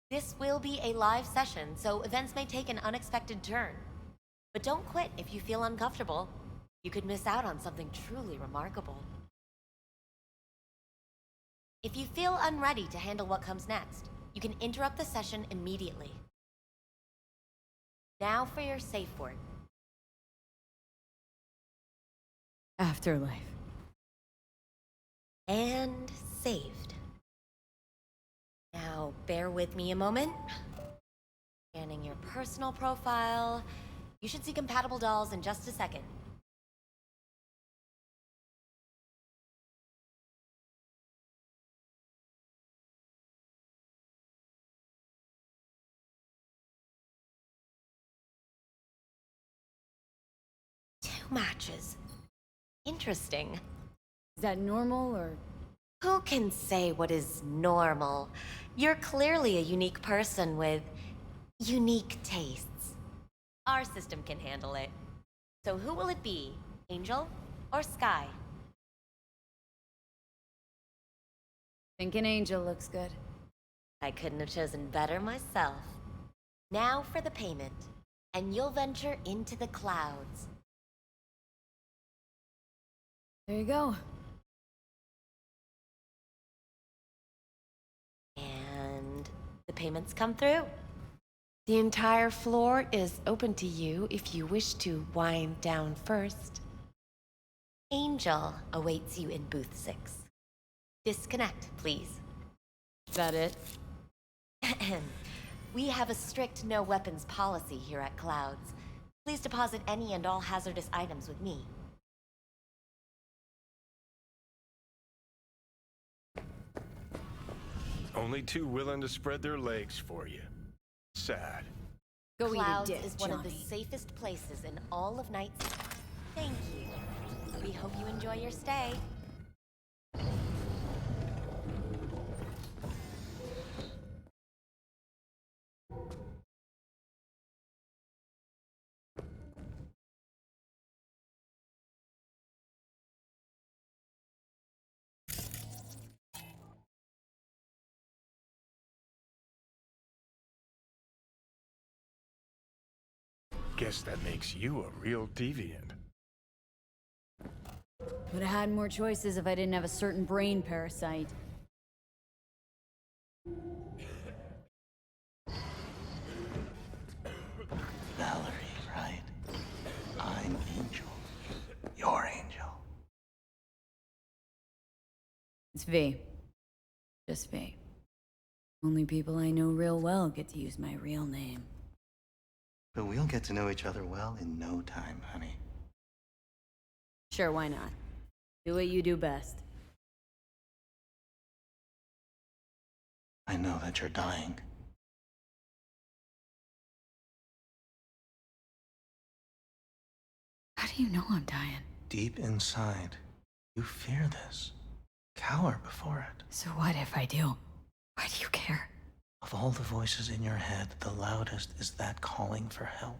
Speaker 3: This will be a live session, so events may take an unexpected turn. But don't quit if you feel uncomfortable. You could miss out on something truly remarkable. If you feel unready to handle what comes next, you can interrupt the session immediately. Now for your safe word.
Speaker 1: Afterlife.
Speaker 3: And saved. Now, bear with me a moment. Scanning your personal profile. You should see compatible dolls in just a second. Two matches. Interesting.
Speaker 1: Is that normal, or?
Speaker 3: Who can say what is normal? You're clearly a unique person with unique tastes. Our system can handle it. So who will it be? Angel or Sky?
Speaker 1: Thinking Angel looks good.
Speaker 3: I couldn't have chosen better myself. Now for the payment, and you'll venture into the clouds.
Speaker 1: There you go.
Speaker 3: And the payments come through.
Speaker 15: The entire floor is open to you if you wish to wind down first.
Speaker 3: Angel awaits you in booth 6. Disconnect, please.
Speaker 1: Is that it?
Speaker 3: We have a strict no weapons policy here at Clouds. Please deposit any and all hazardous items with me.
Speaker 13: Only two willing to spread their legs for you. Sad.
Speaker 1: Go
Speaker 15: Clouds
Speaker 1: eat a dick,
Speaker 15: is one of the
Speaker 1: Johnny.
Speaker 15: safest places in all of Night City. Thank you. We hope you enjoy your stay.
Speaker 13: Guess that makes you a real deviant.
Speaker 1: Would have had more choices if I didn't have a certain brain parasite.
Speaker 19: Valerie, right? I'm Angel. Your Angel.
Speaker 1: It's V. Just V. Only people I know real well get to use my real name.
Speaker 6: But we'll get to know each other well in no time, honey.
Speaker 1: Sure, why not? Do what you do best.
Speaker 6: I know that you're dying.
Speaker 1: How do you know I'm dying?
Speaker 6: Deep inside, you fear this. Cower before it.
Speaker 1: So what if I do? Why do you care?
Speaker 6: Of all the voices in your head, the loudest is that calling for help.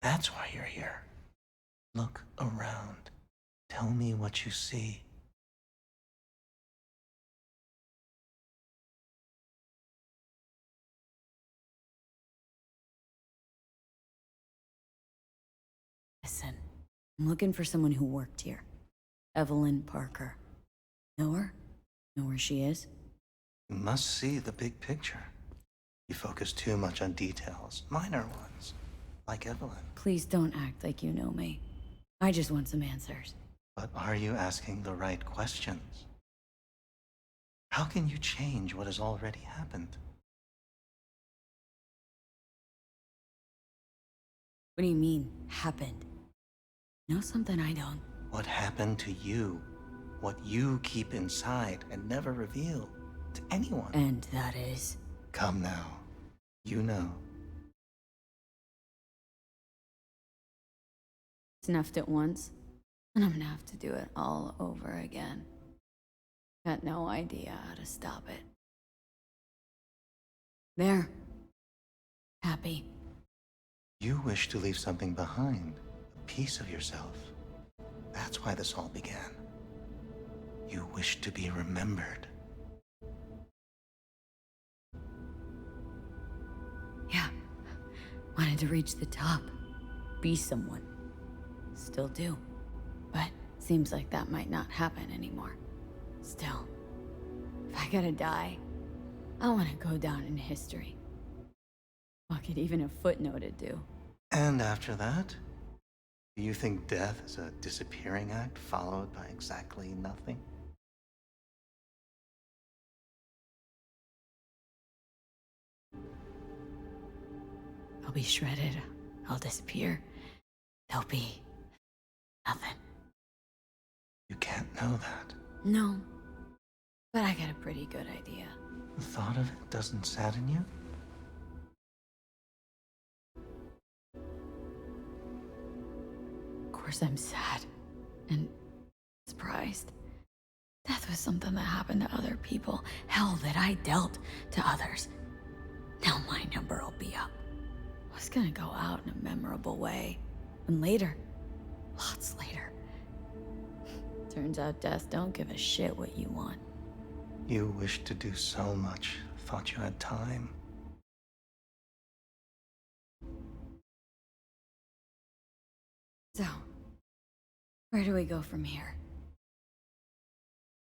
Speaker 6: That's why you're here. Look around. Tell me what you see.
Speaker 1: Listen, I'm looking for someone who worked here. Evelyn Parker. Know her? Know where she is?
Speaker 6: You must see the big picture. You focus too much on details, minor ones, like Evelyn.
Speaker 1: Please don't act like you know me. I just want some answers.
Speaker 6: But are you asking the right questions? How can you change what has already happened?
Speaker 1: What do you mean, happened? Know something I don't?
Speaker 6: What happened to you? What you keep inside and never reveal to anyone?
Speaker 1: And that is?
Speaker 6: Come now. You know.
Speaker 1: Snuffed it once, and I'm gonna have to do it all over again. Got no idea how to stop it. There. Happy.
Speaker 6: You wish to leave something behind, a piece of yourself. That's why this all began. You wish to be remembered.
Speaker 1: Yeah. Wanted to reach the top. Be someone. Still do. But seems like that might not happen anymore. Still, if I gotta die, I want to go down in history. Fuck it, even a footnote would do.
Speaker 6: And after that? Do you think death is a disappearing act followed by exactly nothing?
Speaker 1: I'll be shredded. I'll disappear. There'll be nothing.
Speaker 6: You can't know that.
Speaker 1: No. But I got a pretty good idea.
Speaker 6: The thought of it doesn't sadden you?
Speaker 1: Of course I'm sad. And surprised. Death was something that happened to other people. Hell, that I dealt to others. Now my number will be up. I was gonna go out in a memorable way. And later, lots later. Turns out death don't give a shit what you want.
Speaker 6: You wished to do so much, thought you had time.
Speaker 1: So, where do we go from here?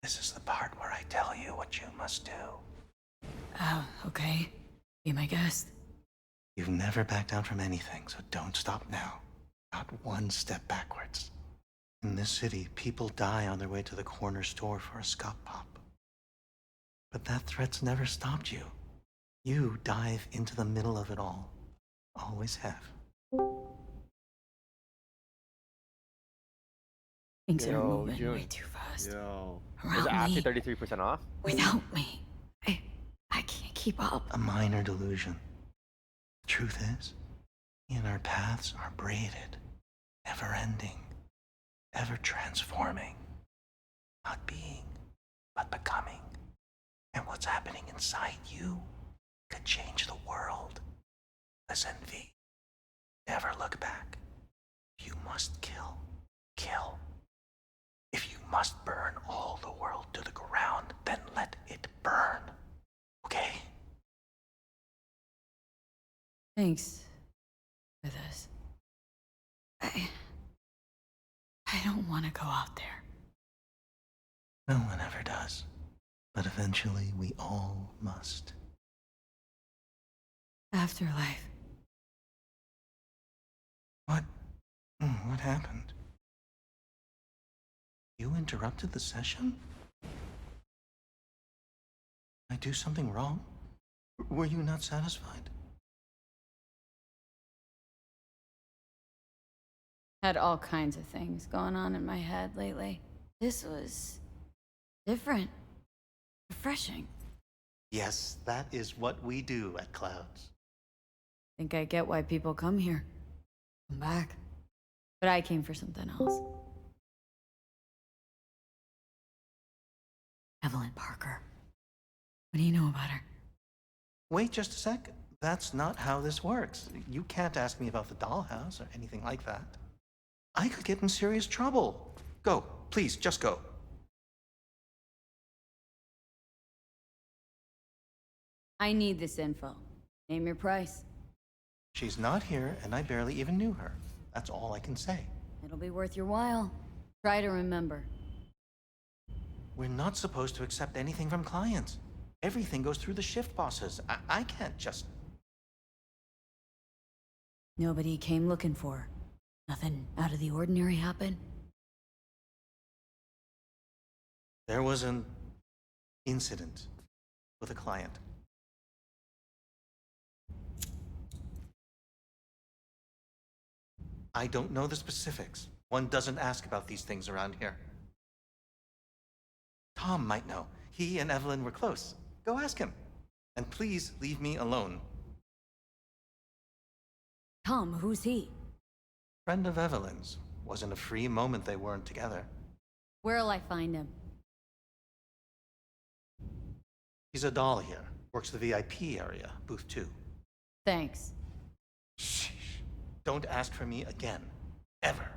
Speaker 6: This is the part where I tell you what you must do.
Speaker 1: Oh, okay. Be my guest.
Speaker 6: You've never backed down from anything, so don't stop now. Not one step backwards. In this city, people die on their way to the corner store for a scop pop. But that threat's never stopped you. You dive into the middle of it all. Always have.
Speaker 1: Things are moving way too fast.
Speaker 17: Yo.
Speaker 1: Around
Speaker 17: Is it
Speaker 1: me.
Speaker 17: actually 33% off?
Speaker 1: Without me. keep up.
Speaker 6: A minor delusion. The truth is, me and our paths are braided, never-ending, ever-transforming. Not being, but becoming. And what's happening inside you could change the world. Listen, V. Never look back. If you must kill, kill. If you must burn all the world to the ground, then let it burn. Okay?
Speaker 1: Thanks for this. I don't want to go out there.
Speaker 6: No one ever does. But eventually we all must.
Speaker 1: Afterlife.
Speaker 6: What happened? You interrupted the session? Did I do something wrong? Were you not satisfied?
Speaker 1: Had all kinds of things going on in my head lately. This was different. Refreshing.
Speaker 6: Yes, that is what we do at Clouds.
Speaker 1: Think I get why people come here. Come back. But I came for something else. Evelyn Parker. What do you know about her?
Speaker 6: Wait just a sec. That's not how this works. You can't ask me about the dollhouse or anything like that. I could get in serious trouble. Go, please, just go.
Speaker 1: I need this info. Name your price.
Speaker 6: She's not here, and I barely even knew her. That's all I can say.
Speaker 1: It'll be worth your while. Try to remember.
Speaker 6: We're not supposed to accept anything from clients. Everything goes through the shift bosses. I can't just...
Speaker 1: Nobody came looking for her. Nothing out of the ordinary happened.
Speaker 6: There was an incident with a client. I don't know the specifics. One doesn't ask about these things around here. Tom might know. He and Evelyn were close. Go ask him. And please leave me alone.
Speaker 1: Tom, who's he?
Speaker 6: Friend of Evelyn's. Wasn't a free moment they weren't together.
Speaker 1: Where'll I find him?
Speaker 6: He's a doll here. Works the VIP area, booth 2.
Speaker 1: Thanks.
Speaker 6: Sheesh. Don't ask for me again. Ever.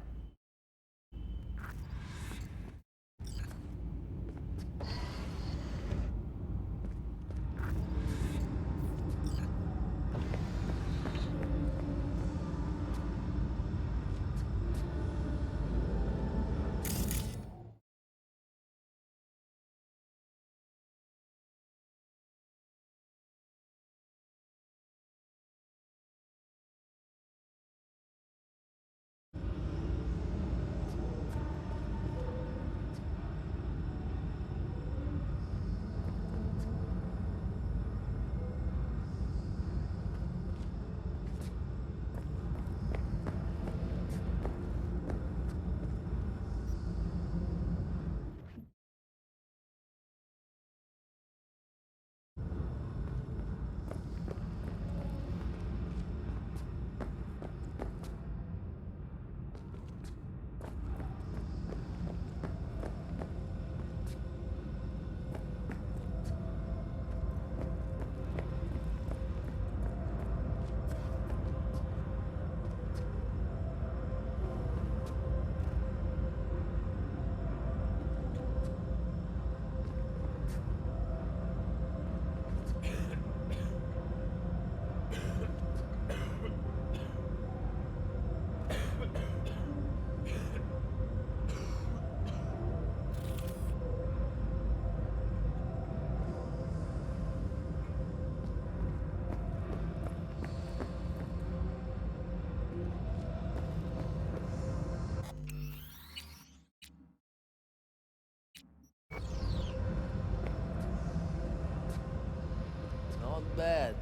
Speaker 9: Not bad,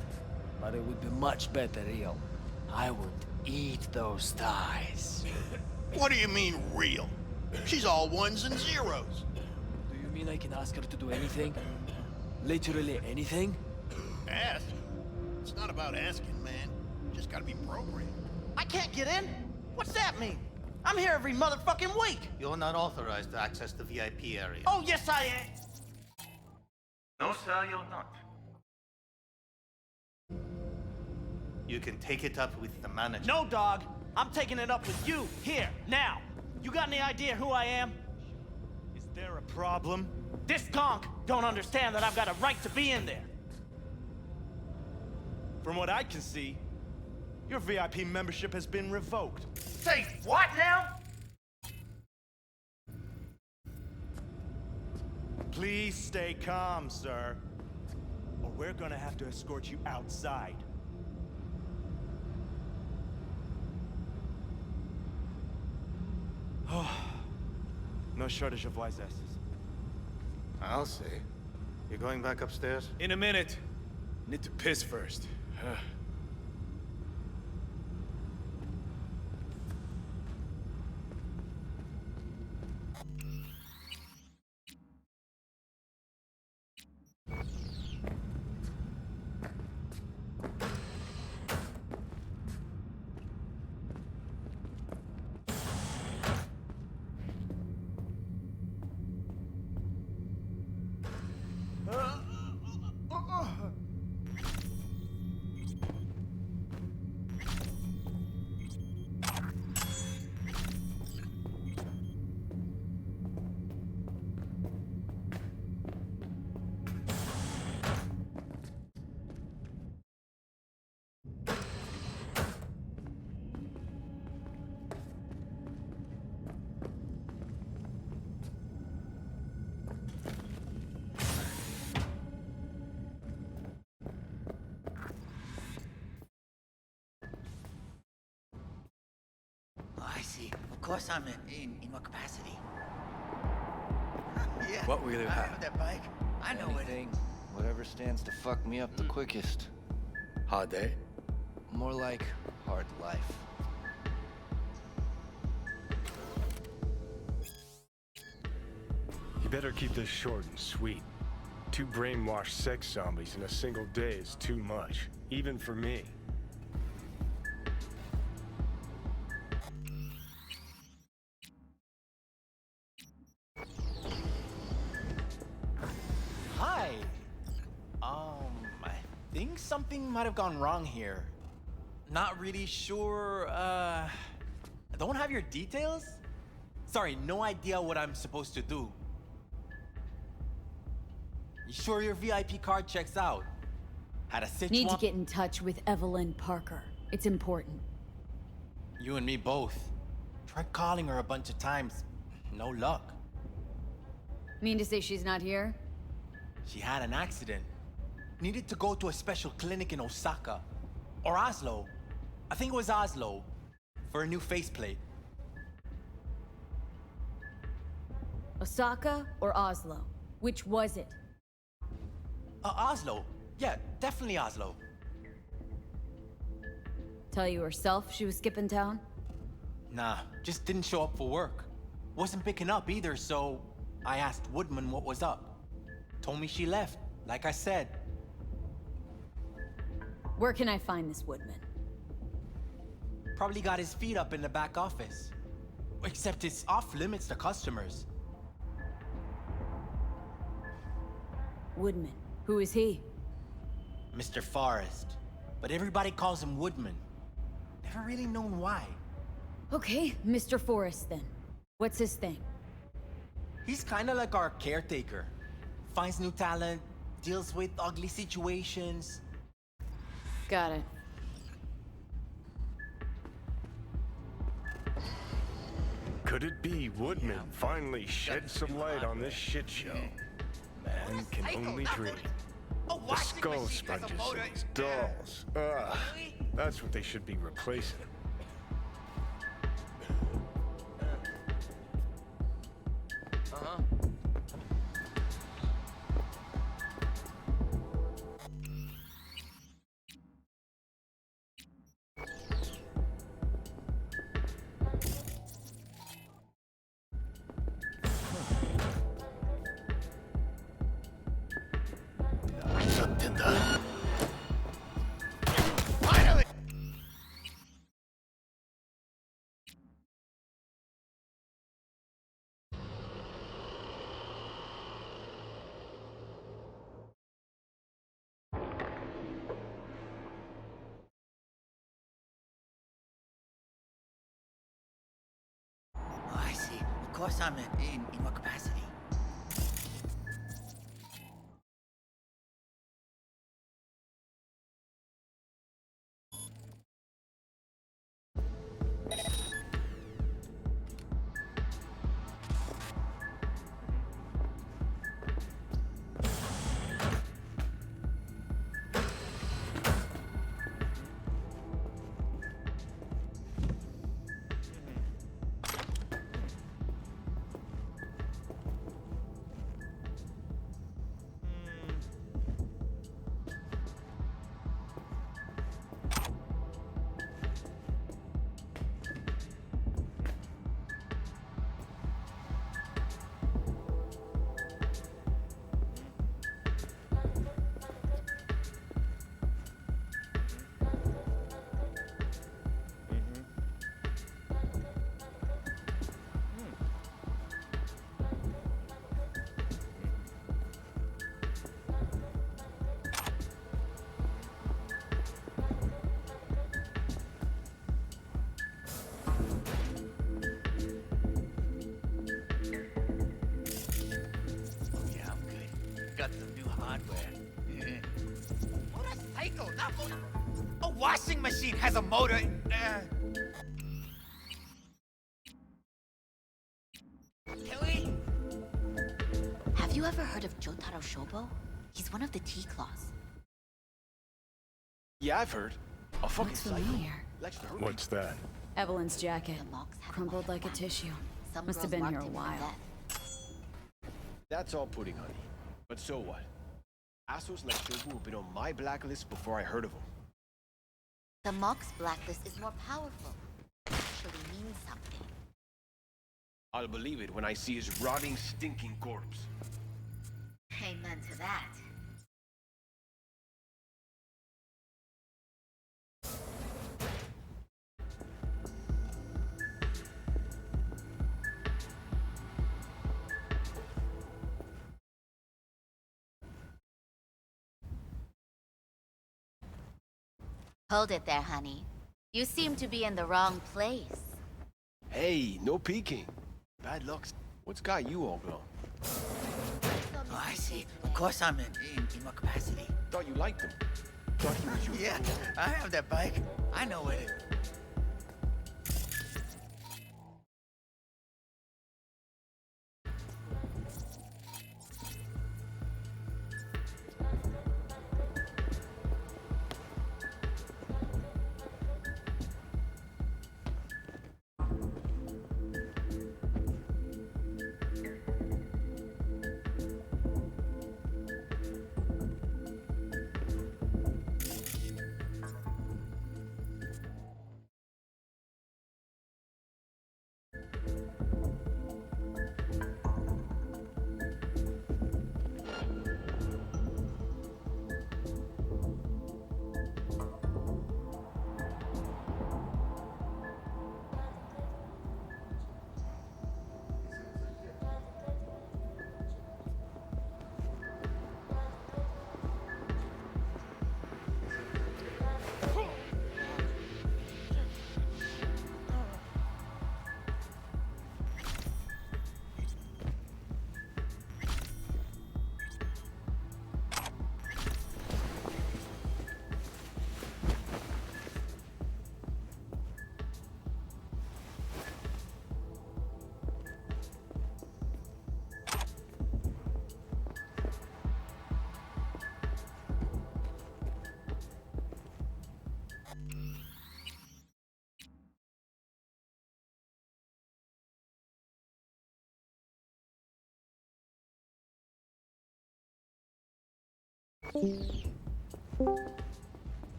Speaker 9: but it would be much better real. I would eat those thighs.
Speaker 22: What do you mean, real? She's all ones and zeros.
Speaker 9: Do you mean I can ask her to do anything? Literally anything?
Speaker 22: Ask? It's not about asking, man. You just gotta be programmed.
Speaker 6: I can't get in? What's that mean? I'm here every motherfucking week! You're not authorized to access the VIP area. Oh, yes, I am! No, sir, you're not. You can take it up with the manager.
Speaker 2: No, dog. I'm taking it up with you, here, now. You got any idea who I am?
Speaker 8: Is there a problem?
Speaker 2: This gonk don't understand that I've got a right to be in there.
Speaker 8: From what I can see, your VIP membership has been revoked.
Speaker 6: Say what now?
Speaker 8: Please stay calm, sir. Or we're gonna have to escort you outside. No shortage of wise asses.
Speaker 6: I'll see. You going back upstairs?
Speaker 8: In a minute. Need to piss first.
Speaker 23: I see. Of course I'm in what capacity? Yeah.
Speaker 9: What will you
Speaker 23: I
Speaker 9: have?
Speaker 23: have that bike. I know
Speaker 9: Anything, whatever stands to fuck me up the quickest. Hard day? More like hard life.
Speaker 13: You better keep this short and sweet. 2 brainwashed sex zombies in a single day is too much, even for me.
Speaker 2: Hi. I think something might have gone wrong here. Not really sure, I don't have your details? Sorry, no idea what I'm supposed to do. You sure your VIP card checks out? Had a
Speaker 1: Need to get in touch with Evelyn Parker. It's important.
Speaker 2: You and me both. Tried calling her a bunch of times. No luck.
Speaker 1: Mean to say she's not here?
Speaker 2: She had an accident. Needed to go to a special clinic in Osaka. Or Oslo. I think it was Oslo. For a new faceplate.
Speaker 1: Osaka or Oslo? Which was it?
Speaker 2: Oslo. Yeah, definitely Oslo.
Speaker 1: Tell you herself she was skipping town?
Speaker 2: Nah, just didn't show up for work. Wasn't picking up either, so I asked Woodman what was up. Told me she left, like I said.
Speaker 1: Where can I find this Woodman?
Speaker 2: Probably got his feet up in the back office. Except it's off limits to customers.
Speaker 1: Woodman. Who is he?
Speaker 2: Mr. Forrest. But everybody calls him Woodman. Never really known why.
Speaker 1: Okay, Mr. Forrest then. What's his thing?
Speaker 2: He's kinda like our caretaker. Finds new talent, deals with ugly situations.
Speaker 1: Got it.
Speaker 13: Could it be Woodman finally shed some light on this shit show? Man can only dream. The skull sponges and these dolls. Ugh, that's what they should be replacing.
Speaker 23: course I'm in what capacity? Got some new hardware. Motorcycle, not motor. A washing machine has a motor. Kelly?
Speaker 3: Have you ever heard of Jotaro Shobo? He's one of the T-Claws.
Speaker 2: Yeah, I've heard. A fucking
Speaker 1: Looks
Speaker 2: psycho.
Speaker 1: familiar.
Speaker 13: What's that?
Speaker 1: Evelyn's jacket, crumpled like a tissue. Must have been here a while.
Speaker 22: That's all pudding, honey. But so what? Assholes like Shobu have been on my blacklist before I heard of them.
Speaker 3: The Mox blacklist is more powerful. It actually means something.
Speaker 22: I'll believe it when I see his rotting, stinking corpse.
Speaker 3: Amen to that. Hold it there, honey. You seem to be in the wrong place.
Speaker 22: Hey, no peeking. Bad luck. What's got you all gone?
Speaker 23: Oh, I see. Of course I'm in what capacity?
Speaker 22: Thought you liked him. Thought he was your
Speaker 23: Yeah, I have that bike. I know it.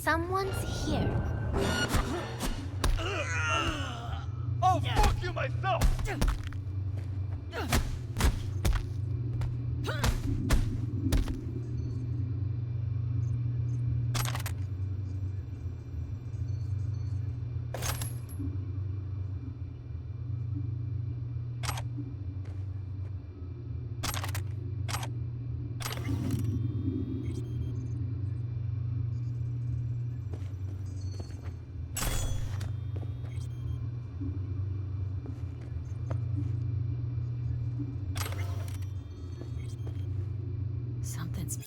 Speaker 15: Someone's here.
Speaker 21: Oh, fuck you myself!
Speaker 1: Something's...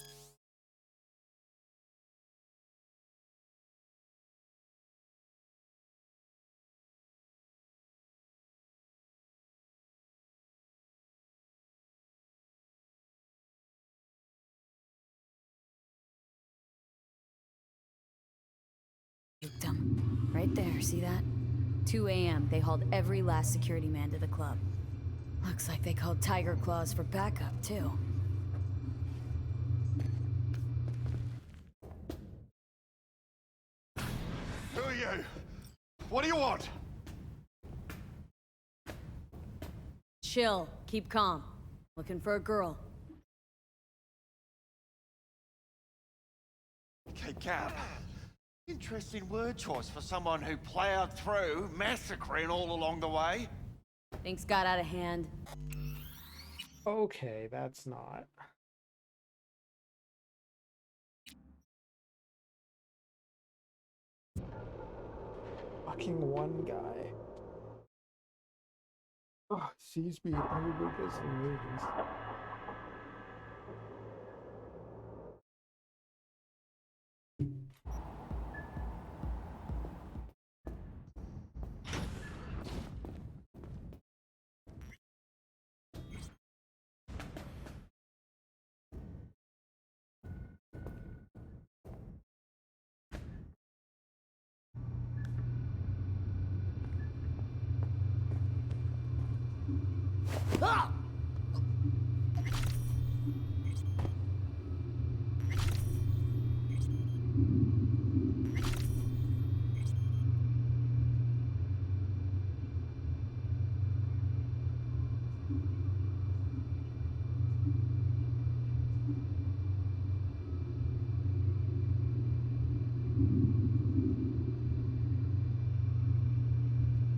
Speaker 1: Them. Right there, see that? 2 a.m. They hauled every last security man to the club. Looks like they called Tiger Claws for backup, too.
Speaker 21: Who are you? What do you want?
Speaker 1: Chill. Keep calm. Looking for a girl.
Speaker 21: Okay, Cap. Interesting word choice for someone who plowed through, massacring all along the way.
Speaker 1: Things got out of hand.
Speaker 17: Okay, that's not. Fucking one guy. Oh, sees me overdose in movies.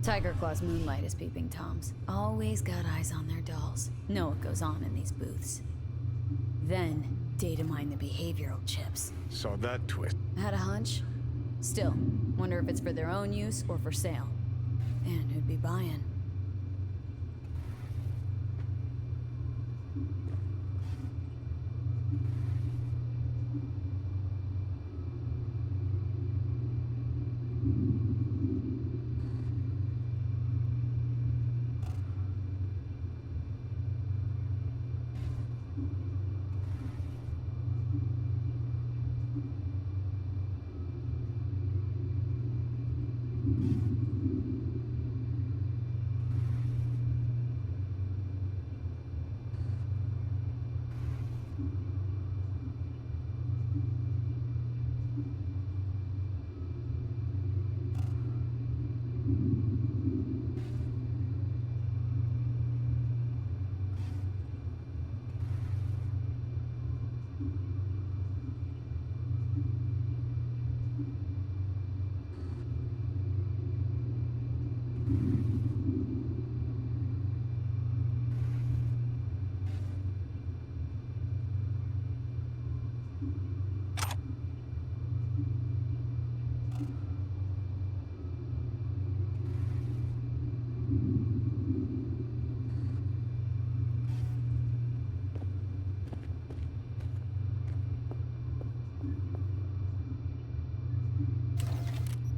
Speaker 1: Tiger Claw's moonlight is peeping Toms. Always got eyes on their dolls. Know what goes on in these booths. Then, data mine the behavioral chips.
Speaker 13: Saw that twist.
Speaker 1: Had a hunch? Still, wonder if it's for their own use or for sale. And who'd be buying?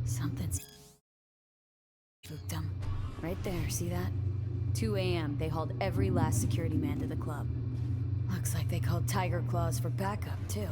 Speaker 1: Something's... spooked them. Right there, see that? 2 a.m. They hauled every last security man to the club. Looks like they called Tiger Claws for backup, too.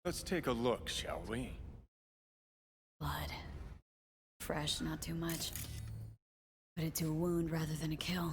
Speaker 13: Let's take a look, shall we?
Speaker 1: Blood. Fresh, not too much. Put it to a wound rather than a kill.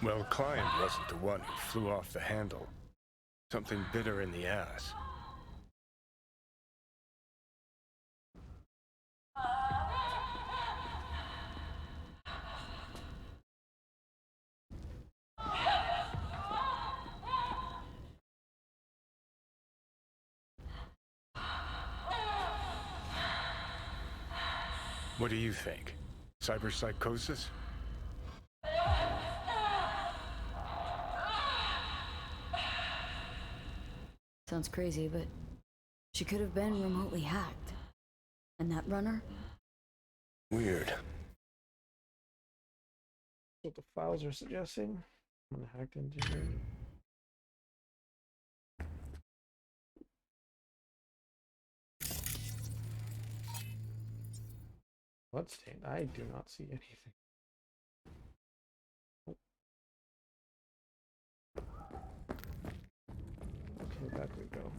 Speaker 13: Well, Client wasn't the one who flew off the handle. Something bitter in the ass. What do you think? Cyberpsychosis?
Speaker 1: Sounds crazy, but she could have been remotely hacked. And that runner?
Speaker 13: Weird.
Speaker 17: What the files are suggesting. Someone hacked into here. Bloodstained. I do not see anything. Okay, back we go.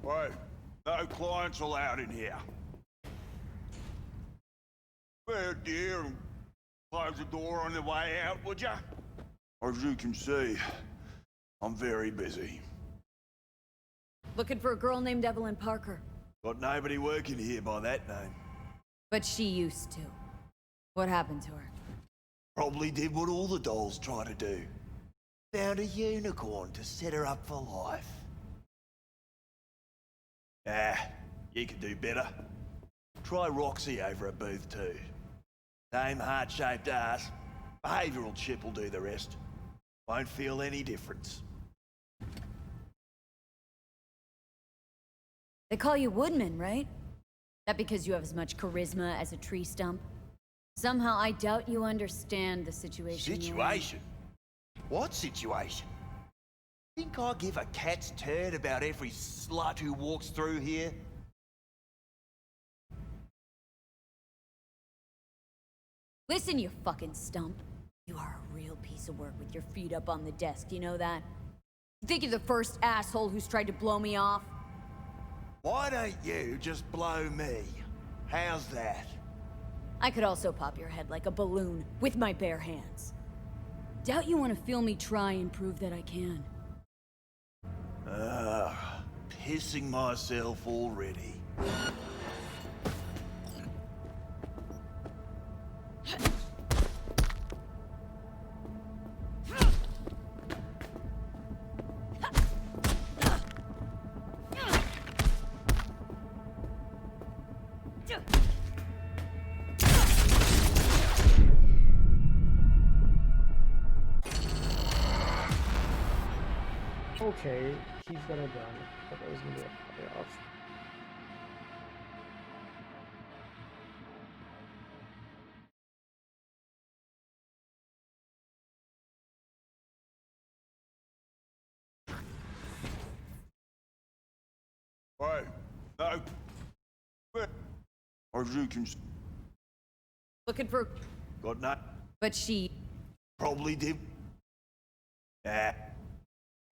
Speaker 8: Wait, no clients allowed in here. Fair dear, and close the door on the way out, would ya? As you can see, I'm very busy.
Speaker 1: Looking for a girl named Evelyn Parker.
Speaker 8: Got nobody working here by that name.
Speaker 1: But she used to. What happened to her?
Speaker 8: Probably did what all the dolls try to do. Found a unicorn to set her up for life. Ah, you could do better. Try Roxy over at Booth 2. Same heart-shaped ass. Behavioural chip will do the rest. Won't feel any difference.
Speaker 1: They call you Woodman, right? That because you have as much charisma as a tree stump? Somehow I doubt you understand the situation.
Speaker 8: Situation? What situation? Think I give a cat's turd about every slut who walks through here?
Speaker 1: Listen, you fucking stump. You are a real piece of work with your feet up on the desk, you know that? You think you're the first asshole who's tried to blow me off?
Speaker 8: Why don't you just blow me? How's that?
Speaker 1: I could also pop your head like a balloon with my bare hands. Doubt you want to feel me try and prove that I can.
Speaker 8: Pissing myself already.
Speaker 17: Okay, he's got a gun. I thought that was gonna be a payoff.
Speaker 8: Wait, no. Wait. As you can see,
Speaker 1: Looking for...
Speaker 8: got nut.
Speaker 1: But she...
Speaker 8: Probably did. Ah,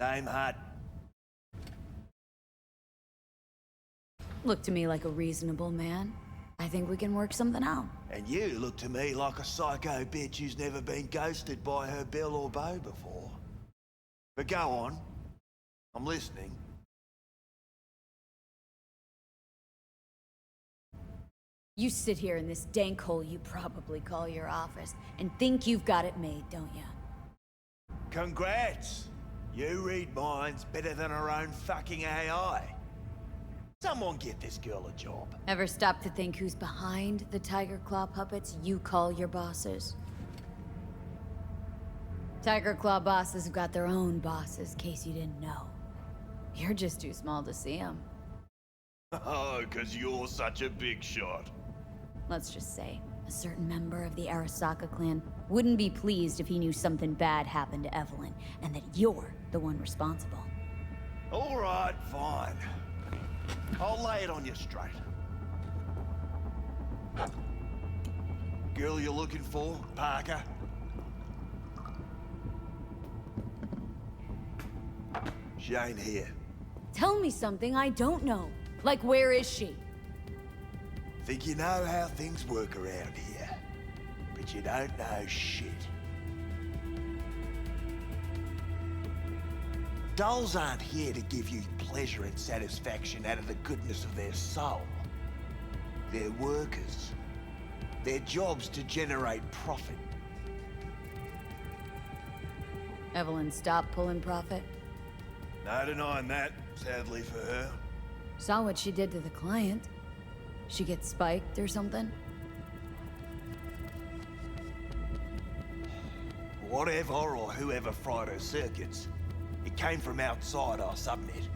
Speaker 8: same heart.
Speaker 1: Look to me like a reasonable man. I think we can work something out.
Speaker 8: And you look to me like a psycho bitch who's never been ghosted by her belle or beau before. But go on. I'm listening.
Speaker 1: You sit here in this dank hole you probably call your office and think you've got it made, don't you?
Speaker 8: Congrats! You read minds better than her own fucking AI. Someone get this girl a job.
Speaker 1: Ever stop to think who's behind the Tiger Claw puppets you call your bosses? Tiger Claw bosses have got their own bosses, case you didn't know. You're just too small to see them.
Speaker 8: Oh, 'cause you're such a big shot.
Speaker 1: Let's just say, a certain member of the Arasaka clan wouldn't be pleased if he knew something bad happened to Evelyn, and that you're the one responsible.
Speaker 8: All right, fine. I'll lay it on you straight. Girl you're looking for, Parker? She ain't here.
Speaker 1: Tell me something I don't know. Like, where is she?
Speaker 8: Think you know how things work around here, but you don't know shit. Dolls aren't here to give you pleasure and satisfaction out of the goodness of their soul. They're workers. Their job's to generate profit.
Speaker 1: Evelyn stopped pulling profit?
Speaker 8: No denying that, sadly for her.
Speaker 1: Saw what she did to the client. She gets spiked or something?
Speaker 8: Whatever or whoever fried her circuits, it came from outside our subnet.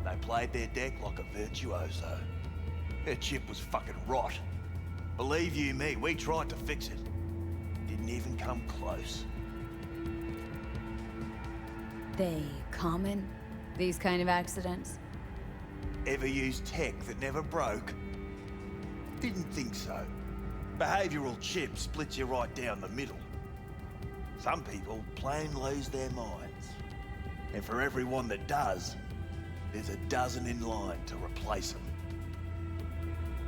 Speaker 8: They played their deck like a virtuoso. Her chip was fucking rot. Believe you me, we tried to fix it. Didn't even come close.
Speaker 1: They common? These kind of accidents?
Speaker 8: Ever used tech that never broke? Didn't think so. Behavioral chip splits you right down the middle. Some people plain lose their minds. And for everyone that does, there's a dozen in line to replace them.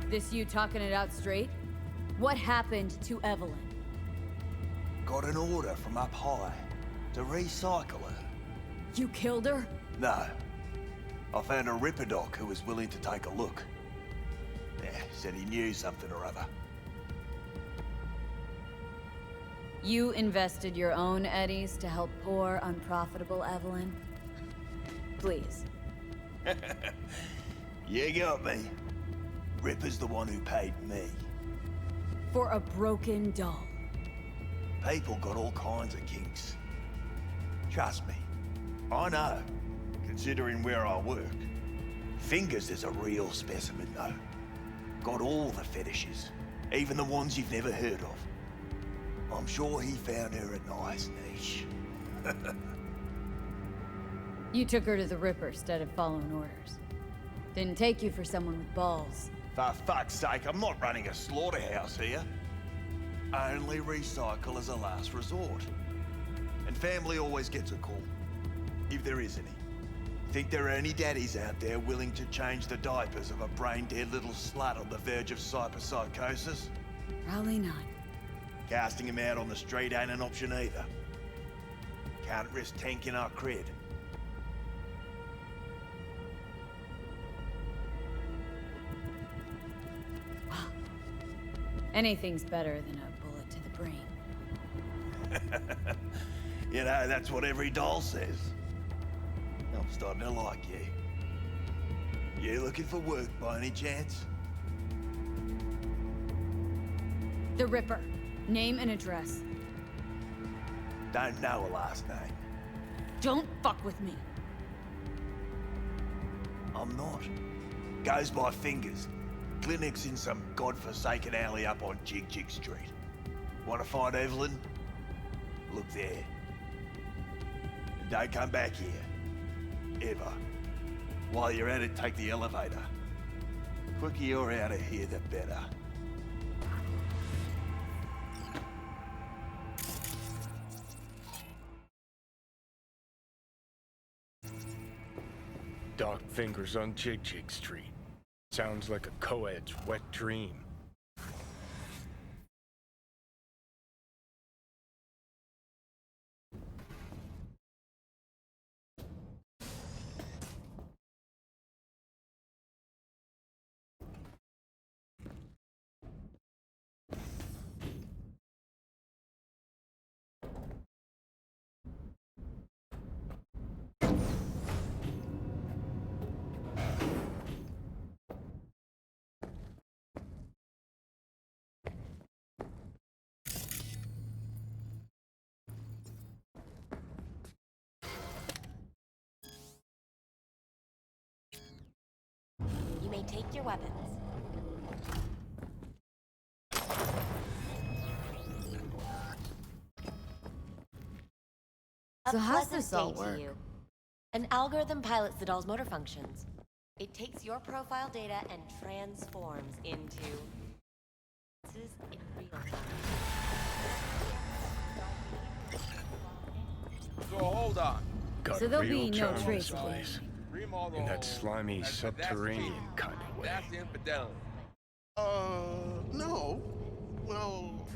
Speaker 1: This you talking it out straight? What happened to Evelyn?
Speaker 8: Got an order from up high to recycle her.
Speaker 1: You killed her?
Speaker 8: No. I found a Ripper doc who was willing to take a look. Yeah, said he knew something or other.
Speaker 1: You invested your own eddies to help poor, unprofitable Evelyn? Please.
Speaker 8: You got me. Ripper's the one who paid me.
Speaker 1: For a broken doll.
Speaker 8: People got all kinds of kinks. Trust me, I know, considering where I work. Fingers is a real specimen, though. Got all the fetishes, even the ones you've never heard of. I'm sure he found her a nice niche.
Speaker 1: You took her to the Ripper instead of following orders. Didn't take you for someone with balls.
Speaker 8: For fuck's sake, I'm not running a slaughterhouse here. Only recycle as a last resort. And family always gets a call, if there is any. Think there are any daddies out there willing to change the diapers of a brain-dead little slut on the verge of cyberpsychosis?
Speaker 1: Probably not.
Speaker 8: Casting him out on the street ain't an option either. Can't risk tanking our cred.
Speaker 1: Anything's better than a bullet to the brain.
Speaker 8: You know, that's what every doll says. I'm starting to like you. You looking for work by any chance?
Speaker 1: The Ripper. Name and address.
Speaker 8: Don't know a last name.
Speaker 1: Don't fuck with me.
Speaker 8: I'm not. Goes by Fingers. Clinic's in some godforsaken alley up on Jig Jig Street. Want to find Evelyn? Look there. And don't come back here. Ever. While you're at it, take the elevator. Quicker you're out of here, the better.
Speaker 13: Dark Fingers on Jig Jig Street. Sounds like a co-ed's wet dream.
Speaker 15: You may take your weapons.
Speaker 1: So
Speaker 15: A
Speaker 1: how's
Speaker 15: pleasant
Speaker 1: this all
Speaker 15: day to
Speaker 1: work?
Speaker 15: you. An algorithm pilots the doll's motor functions. It takes your profile data and transforms into in real time.
Speaker 21: So hold on.
Speaker 13: Got
Speaker 1: So
Speaker 13: a
Speaker 1: there'll
Speaker 13: real
Speaker 1: be no
Speaker 13: charm this
Speaker 1: trace
Speaker 13: place.
Speaker 21: Remodel
Speaker 13: In that
Speaker 21: hole.
Speaker 13: slimy,
Speaker 21: And that's
Speaker 13: subterranean
Speaker 21: cheating.
Speaker 13: kind of way.
Speaker 21: That's infidelity.
Speaker 7: No. Well,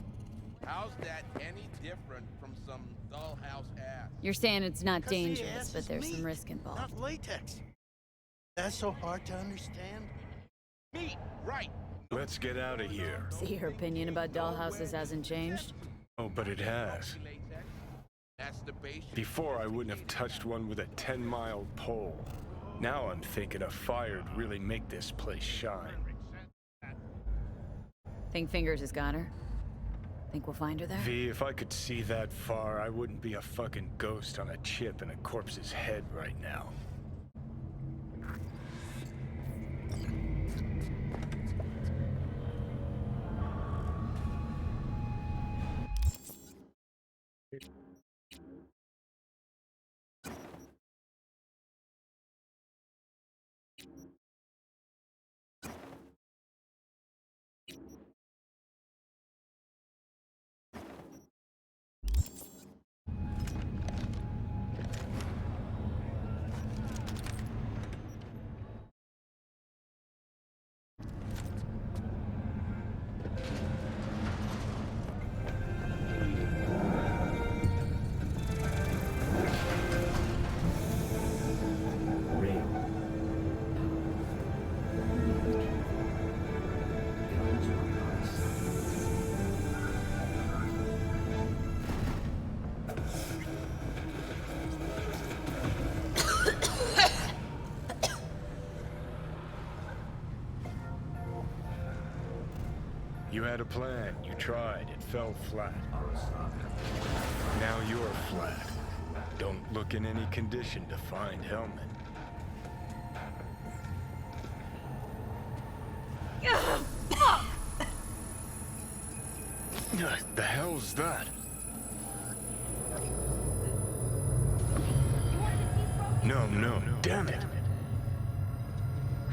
Speaker 21: How's that any different from some dollhouse ass?
Speaker 1: You're saying it's not
Speaker 7: 'cause the
Speaker 1: dangerous,
Speaker 7: ass
Speaker 1: but
Speaker 7: is
Speaker 1: there's some
Speaker 7: meat,
Speaker 1: risk involved.
Speaker 7: not latex. That's so hard to understand.
Speaker 21: Meat, right.
Speaker 13: Let's get out of here.
Speaker 1: See, your opinion about dollhouses hasn't changed?
Speaker 13: Oh, but it has.
Speaker 21: That's the basic.
Speaker 13: Before, I wouldn't have touched one with a 10-mile pole. Now I'm thinking a fire'd really make this place shine.
Speaker 1: Think Fingers has got her? Think we'll find her there?
Speaker 13: V, if I could see that far, I wouldn't be a fucking ghost on a chip in a corpse's head right now. You had a plan, you tried, it fell flat. Now you're flat. Don't look in any condition to find Hellman. The hell's that? No, damn it.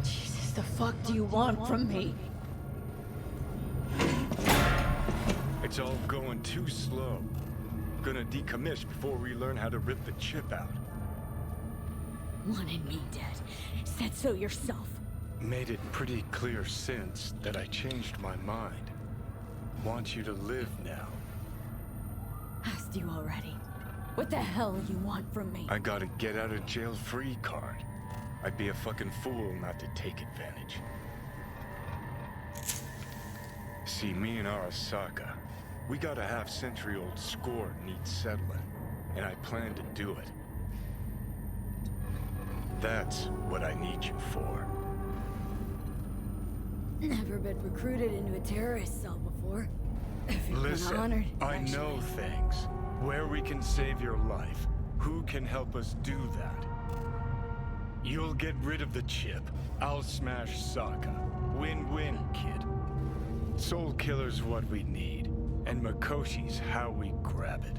Speaker 1: Jesus, the fuck do you want from me?
Speaker 13: It's all going too slow. Gonna decommission before we learn how to rip the chip out.
Speaker 1: Wanted me dead. Said so yourself.
Speaker 13: Made it pretty clear since that I changed my mind. Want you to live now.
Speaker 1: Asked you already. What the hell you want from me?
Speaker 13: I got a get out of jail free card. I'd be a fucking fool not to take advantage. See, me and Arasaka, we got a half-century-old score needs settling, and I plan to do it. That's what I need you for.
Speaker 1: Never been recruited into a terrorist cell before.
Speaker 13: Listen,
Speaker 1: honored,
Speaker 13: I know things. Where we can save your life. Who can help us do that? You'll get rid of the chip. I'll smash Sokka. Win-win, kid. Soul Killer's what we need, and Makoshi's how we grab it.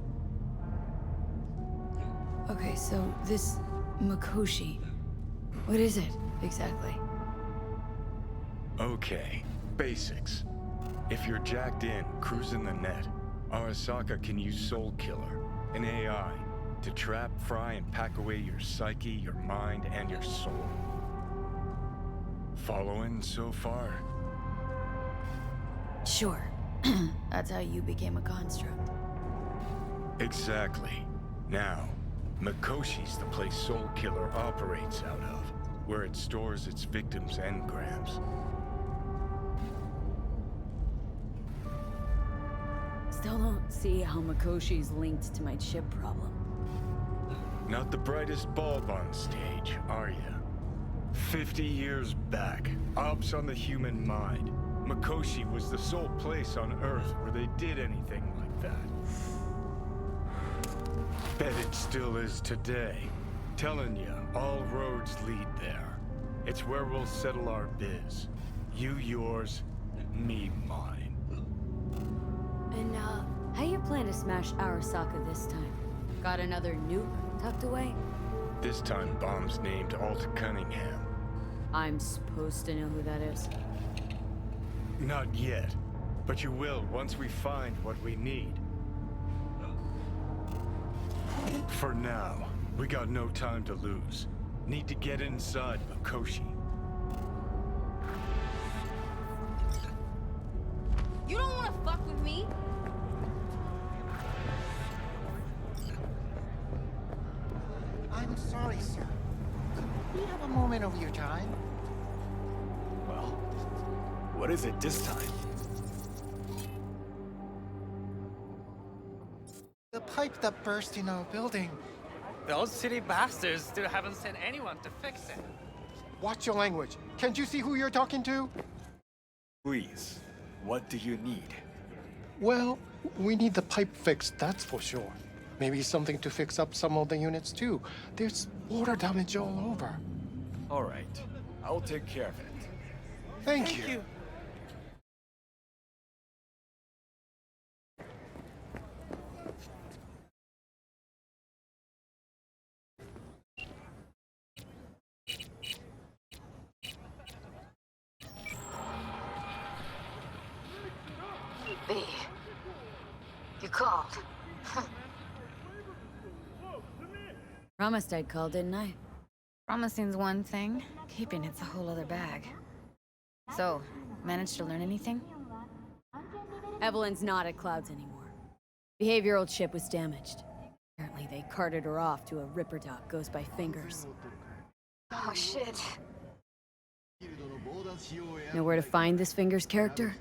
Speaker 1: Okay, so this Makoshi, what is it exactly?
Speaker 13: Okay, basics. If you're jacked in, cruising the net, Arasaka can use Soul Killer, an AI, to trap, fry, and pack away your psyche, your mind, and your soul. Following so far?
Speaker 1: Sure. That's how you became a construct.
Speaker 13: Exactly. Now, Makoshi's the place Soul Killer operates out of, where it stores its victims' engrams.
Speaker 1: Still don't see how Makoshi's linked to my chip problem.
Speaker 13: Not the brightest bulb on stage, are you? 50 years back, ops on the human mind. Makoshi was the sole place on Earth where they did anything like that. Bet it still is today. Telling you, all roads lead there. It's where we'll settle our biz. You yours, me mine.
Speaker 1: And, how you plan to smash Arasaka this time? Got another nuke tucked away?
Speaker 13: This time, bomb's named Alt Cunningham.
Speaker 1: I'm supposed to know who that is.
Speaker 13: Not yet, but you will once we find what we need. For now, we got no time to lose. Need to get inside Makoshi.
Speaker 1: You don't want to fuck with me?
Speaker 7: I'm sorry, sir. Could we have a moment of your time?
Speaker 10: Well, what is it this time?
Speaker 7: The pipe that burst in our building.
Speaker 14: Those city bastards still haven't sent anyone to fix it.
Speaker 18: Watch your language. Can't you see who you're talking to?
Speaker 10: Please, what do you need?
Speaker 18: Well, we need the pipe fixed, that's for sure. Maybe something to fix up some of the units too. There's water damage all over.
Speaker 10: All right, I'll take care of it.
Speaker 18: Thank you.
Speaker 3: B, you called.
Speaker 1: Promised I'd call, didn't I?
Speaker 24: Promising's one thing, keeping it's a whole other bag. So, managed to learn anything?
Speaker 1: Evelyn's not at Clouds anymore. Behavioral chip was damaged. Apparently they carted her off to a Ripper doc goes by Fingers.
Speaker 3: Oh shit.
Speaker 1: Know where to find this Fingers character?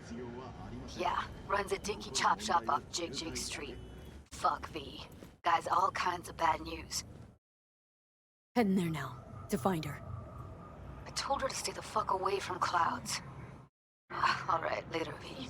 Speaker 3: Yeah, runs a dinky chop shop off Jig Street. Fuck V. Guy's all kinds of bad news.
Speaker 1: Heading there now, to find her.
Speaker 3: I told her to stay the fuck away from Clouds. All right, later, V.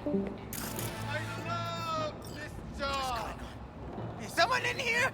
Speaker 12: I love this job! Is someone in here?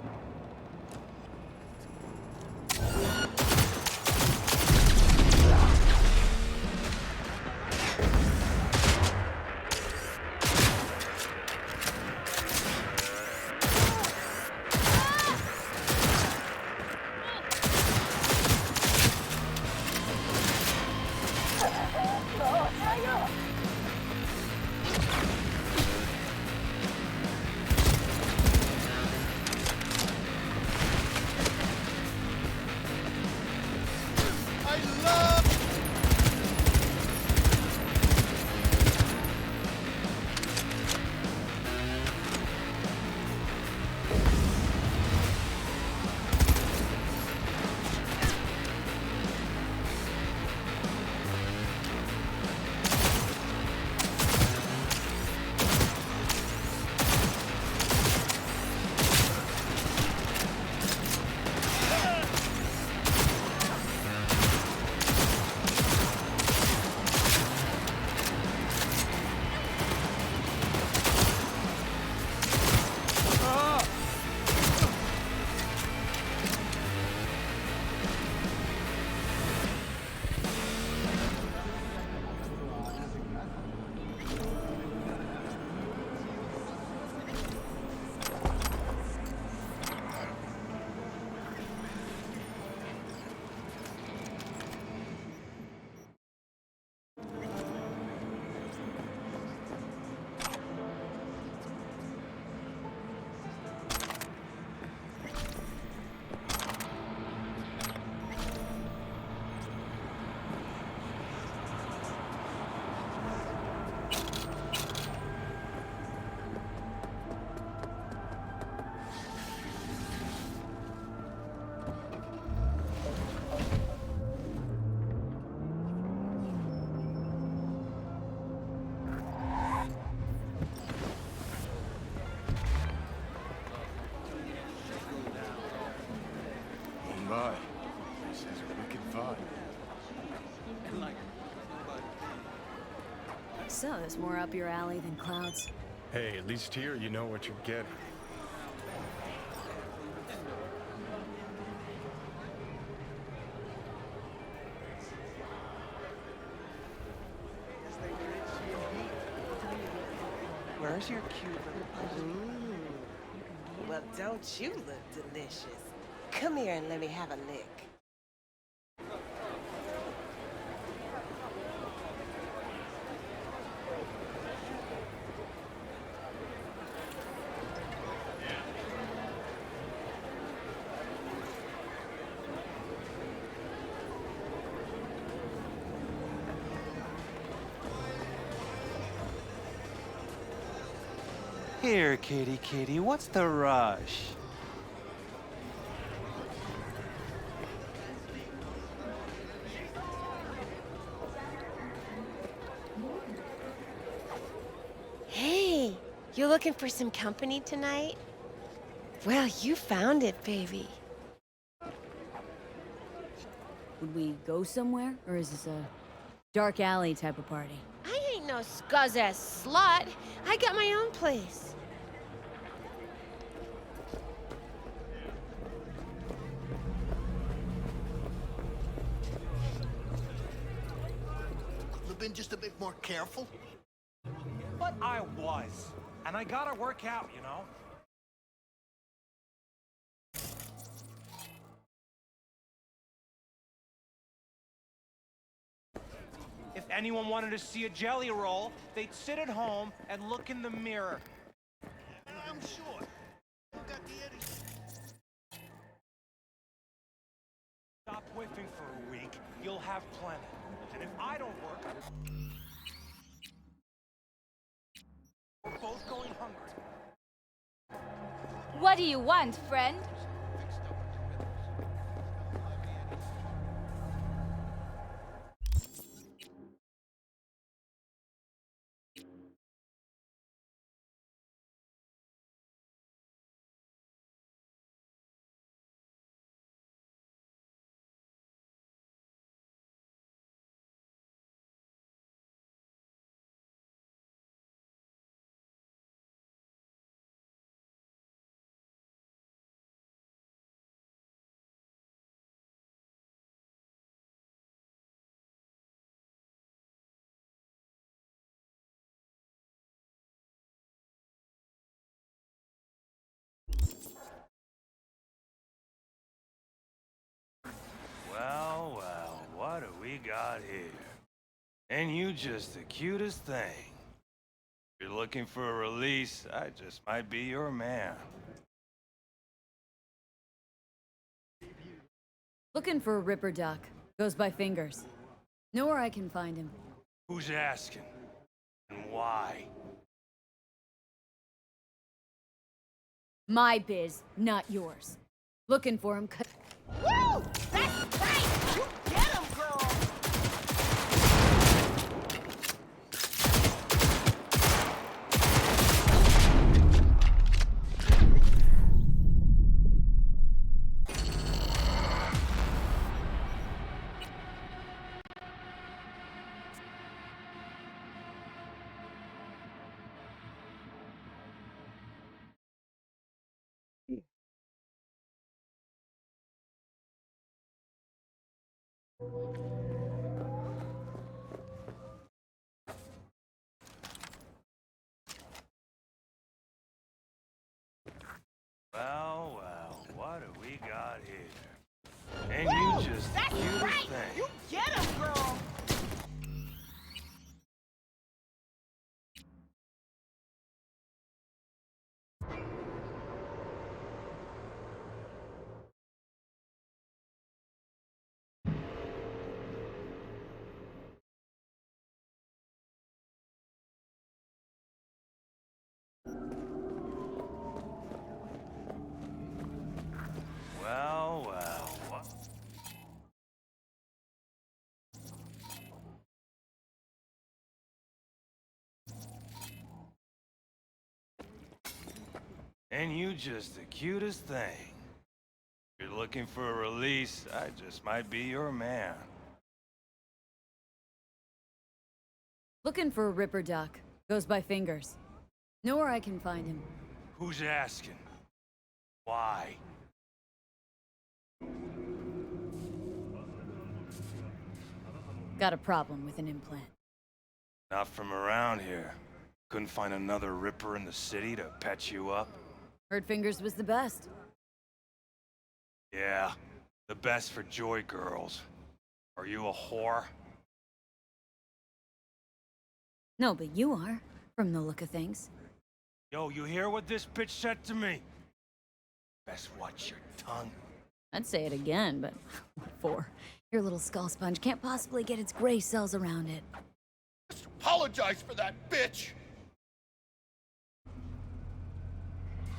Speaker 1: So, it's more up your alley than Cloud's.
Speaker 13: Hey, at least here you know what you're getting.
Speaker 5: Where's your cute little Well, don't you look delicious? Come here and let me have a lick.
Speaker 12: Here, kitty kitty, what's the rush?
Speaker 5: Hey, you looking for some company tonight? Well, you found it, baby.
Speaker 1: Would we go somewhere? Or is this a dark alley type of party?
Speaker 5: I ain't no scuzz-ass slut. I got my own place.
Speaker 7: Could have been just a bit more careful.
Speaker 2: But I was. And I gotta work out, you know? If anyone wanted to see a jelly roll, they'd sit at home and look in the mirror.
Speaker 7: I'm sure. You got the Eddie.
Speaker 2: Stop whiffing for a week, you'll have plenty. And if I don't work, we're both going hungry.
Speaker 24: What do you want, friend?
Speaker 12: Well, well, what do we got here? And you just the cutest thing. If you're looking for a release, I just might be your man.
Speaker 1: Looking for a Ripper Duck. Goes by Fingers. Know where I can find him.
Speaker 12: Who's asking? And why?
Speaker 1: My biz, not yours. Looking for him 'cause...
Speaker 5: Woo! That's right! You get him, girl!
Speaker 12: Well, well, what do we got here? And you just the
Speaker 5: That's
Speaker 12: cutest
Speaker 5: right!
Speaker 12: thing.
Speaker 5: You get him, girl!
Speaker 12: Well, well, what? And you just the cutest thing. If you're looking for a release, I just might be your man.
Speaker 1: Looking for a Ripper Doc. Goes by Fingers. Know where I can find him.
Speaker 10: Who's asking? Why?
Speaker 1: Got a problem with an implant.
Speaker 10: Not from around here. Couldn't find another Ripper in the city to patch you up?
Speaker 1: Heard Fingers was the best.
Speaker 10: Yeah, the best for Joy girls. Are you a whore?
Speaker 1: No, but you are, from the look of things.
Speaker 10: Yo, you hear what this bitch said to me? Best watch your tongue.
Speaker 1: I'd say it again, but what for? Your little skull sponge can't possibly get its gray cells around it.
Speaker 22: Apologize for that, bitch!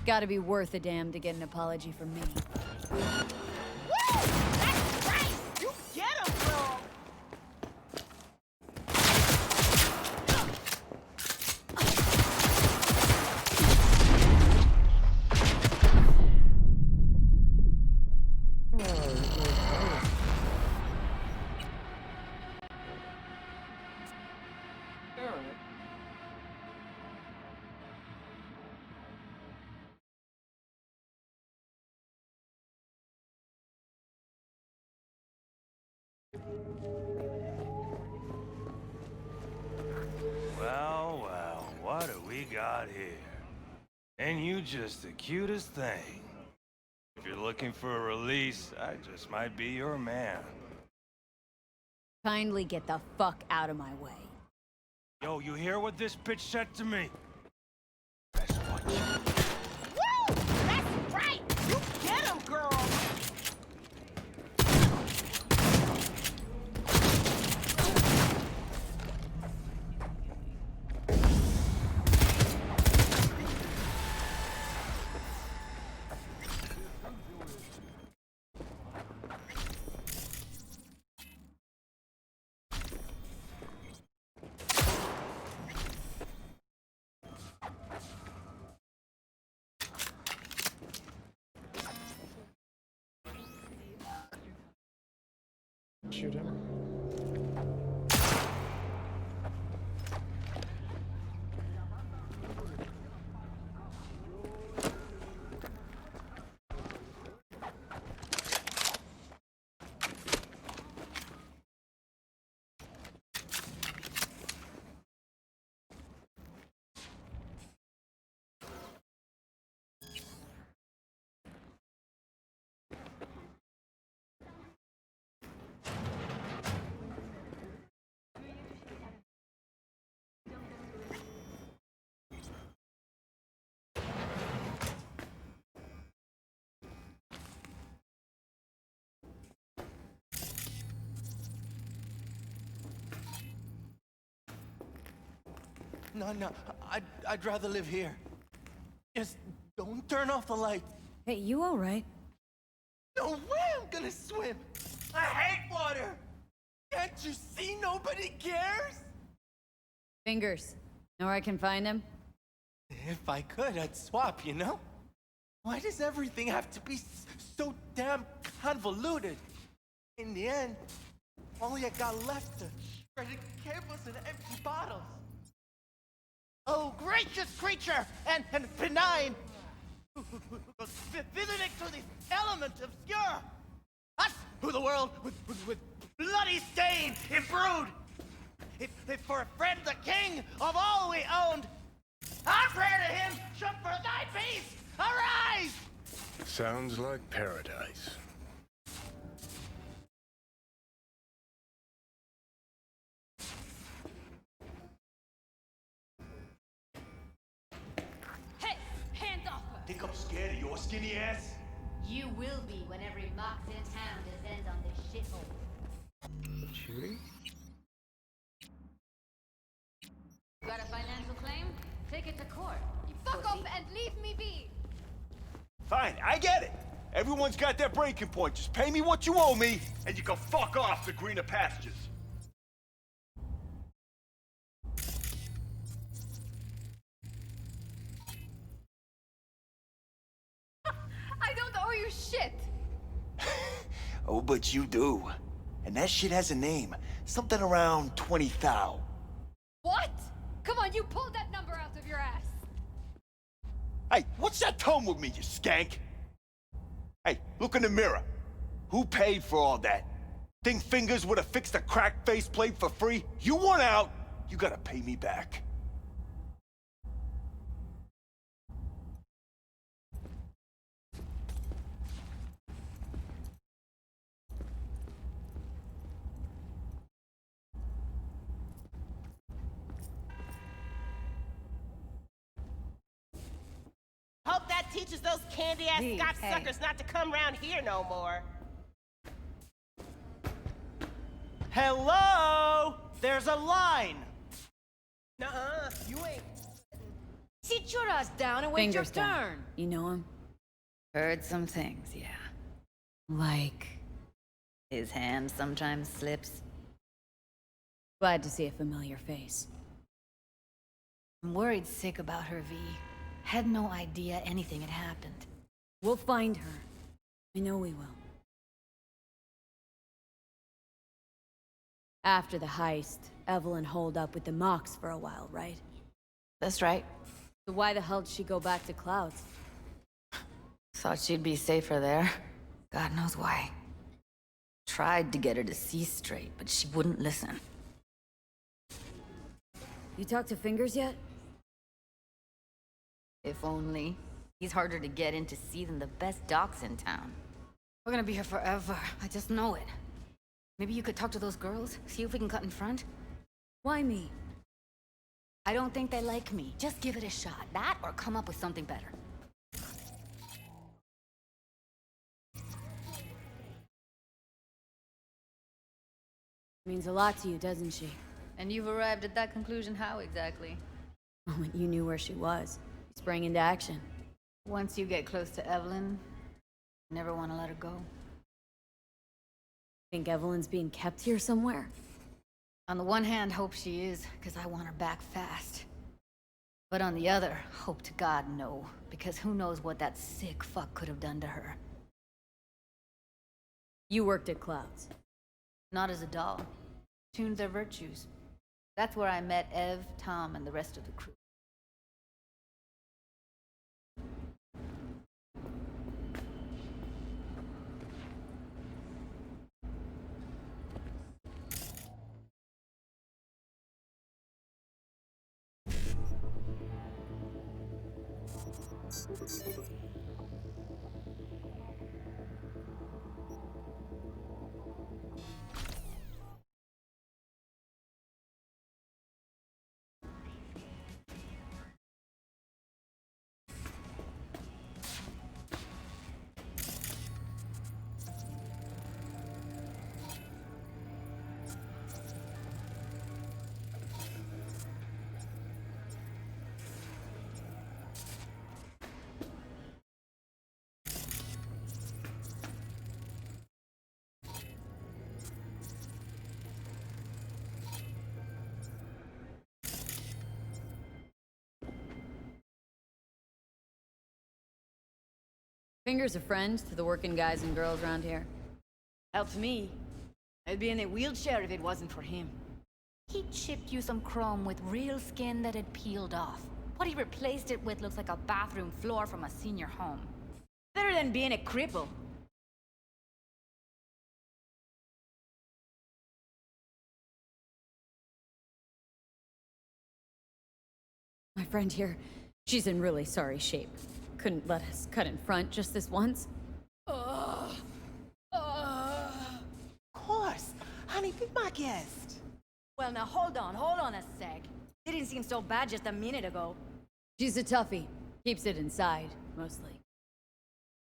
Speaker 1: Gotta be worth a damn to get an apology from me.
Speaker 5: Woo! That's right! You get him, girl!
Speaker 10: Well, what do we got here? And you just the cutest thing. If you're looking for a release, I just might be your man.
Speaker 1: Kindly get the fuck out of my way.
Speaker 10: Yo, you hear what this bitch said to me?
Speaker 5: Woo! That's right! You get him, girl!
Speaker 17: Shoot him.
Speaker 2: No, I'd rather live here. Just don't turn off the light.
Speaker 1: Hey, you all right?
Speaker 2: No way I'm gonna swim. I hate water. Can't you see nobody cares?
Speaker 1: Fingers. Know where I can find him?
Speaker 2: If I could, I'd swap, you know? Why does everything have to be so damn convoluted? In the end, all you got left are shredded cables and empty bottles.
Speaker 7: Oh, gracious creature and benign, visiting to the element obscure. Us, who the world with bloody stain imbrued. If for a friend the king of all we owned, our prayer to him should for thy peace arise.
Speaker 13: Sounds like paradise.
Speaker 4: Hey, hands off her!
Speaker 8: Think I'm scared of your skinny ass?
Speaker 4: You will be when every mox in town descends on this shithole.
Speaker 17: Shooting?
Speaker 4: Got a financial claim? Take it to court. You
Speaker 11: Fuck off and leave me be!
Speaker 8: Fine, I get it. Everyone's got their breaking point. Just pay me what you owe me, and you can fuck off to greener pastures.
Speaker 11: I don't owe you shit!
Speaker 8: Oh, but you do. And that shit has a name. Something around 20 thou.
Speaker 11: What? Come on, you pulled that number out of your ass!
Speaker 8: Hey, what's that tone with me, you skank? Hey, look in the mirror. Who paid for all that? Think Fingers would have fixed a cracked faceplate for free? You want out, you gotta pay me back.
Speaker 5: Hope that teaches those candy-ass
Speaker 24: Hey,
Speaker 5: Scotch
Speaker 24: hey.
Speaker 5: suckers not to come round here no more.
Speaker 7: Hello? There's a line.
Speaker 5: Nuh-uh, you ain't.
Speaker 24: Sit your ass down and wait
Speaker 1: Fingers
Speaker 24: your
Speaker 1: down.
Speaker 24: turn.
Speaker 1: You know him?
Speaker 24: Heard some things, yeah.
Speaker 1: Like,
Speaker 24: His hand sometimes slips.
Speaker 1: glad to see a familiar face.
Speaker 24: I'm worried sick about her, V. Had no idea anything had happened.
Speaker 1: We'll find her. I know we will. After the heist, Evelyn holed up with the Mox for a while, right?
Speaker 24: That's right.
Speaker 1: So why the hell did she go back to Clouds?
Speaker 24: Thought she'd be safer there. God knows why. Tried to get her to see straight, but she wouldn't listen.
Speaker 1: You talked to Fingers yet?
Speaker 24: If only. He's harder to get in to see than the best docs in town. We're gonna be here forever. I just know it. Maybe you could talk to those girls, see if we can cut in front?
Speaker 1: Why me?
Speaker 24: I don't think they like me. Just give it a shot. That or come up with something better.
Speaker 1: Means a lot to you, doesn't she?
Speaker 24: And you've arrived at that conclusion how exactly?
Speaker 1: The moment you knew where she was, you sprang into action.
Speaker 24: Once you get close to Evelyn, you never want to let her go.
Speaker 1: Think Evelyn's being kept here somewhere?
Speaker 24: On the one hand, hope she is, because I want her back fast. But on the other, hope to God no, because who knows what that sick fuck could have done to her.
Speaker 1: You worked at Clouds.
Speaker 24: Not as a doll. Tuned their virtues. That's where I met Ev, Tom, and the rest of the crew.
Speaker 1: Fingers a friend to the working guys and girls around here.
Speaker 24: Helps me. I'd be in a wheelchair if it wasn't for him. He chipped you some chrome with real skin that had peeled off. What he replaced it with looks like a bathroom floor from a senior home. Better than being a cripple.
Speaker 1: My friend here, she's in really sorry shape. Couldn't let us cut in front just this once.
Speaker 5: Of course. Honey, be my guest.
Speaker 24: Well, now hold on a sec. Didn't seem so bad just a minute ago.
Speaker 1: She's a toughie. Keeps it inside, mostly.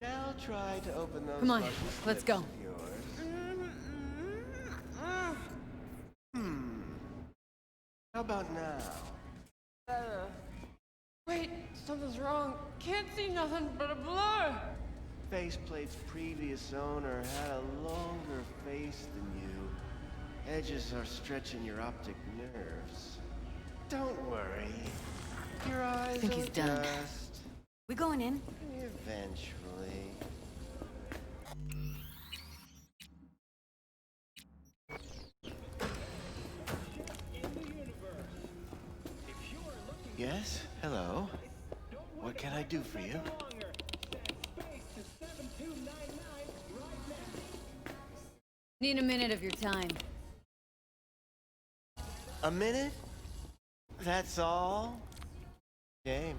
Speaker 22: I'll try to open those.
Speaker 1: Come on,
Speaker 22: luscious
Speaker 1: let's
Speaker 22: lips
Speaker 1: go.
Speaker 22: of yours. How about now?
Speaker 6: Wait, something's wrong. Can't see nothing but a blur.
Speaker 22: Faceplate's previous owner had a longer face than you. Edges are stretching your optic nerves. Don't worry. Your eyes
Speaker 24: I think
Speaker 22: will
Speaker 24: he's done.
Speaker 22: adjust.
Speaker 24: We going in?
Speaker 22: Eventually.
Speaker 12: If you
Speaker 22: Yes? Hello? What can I do for you?
Speaker 1: Need a minute of your time.
Speaker 22: A minute? That's all? Shame.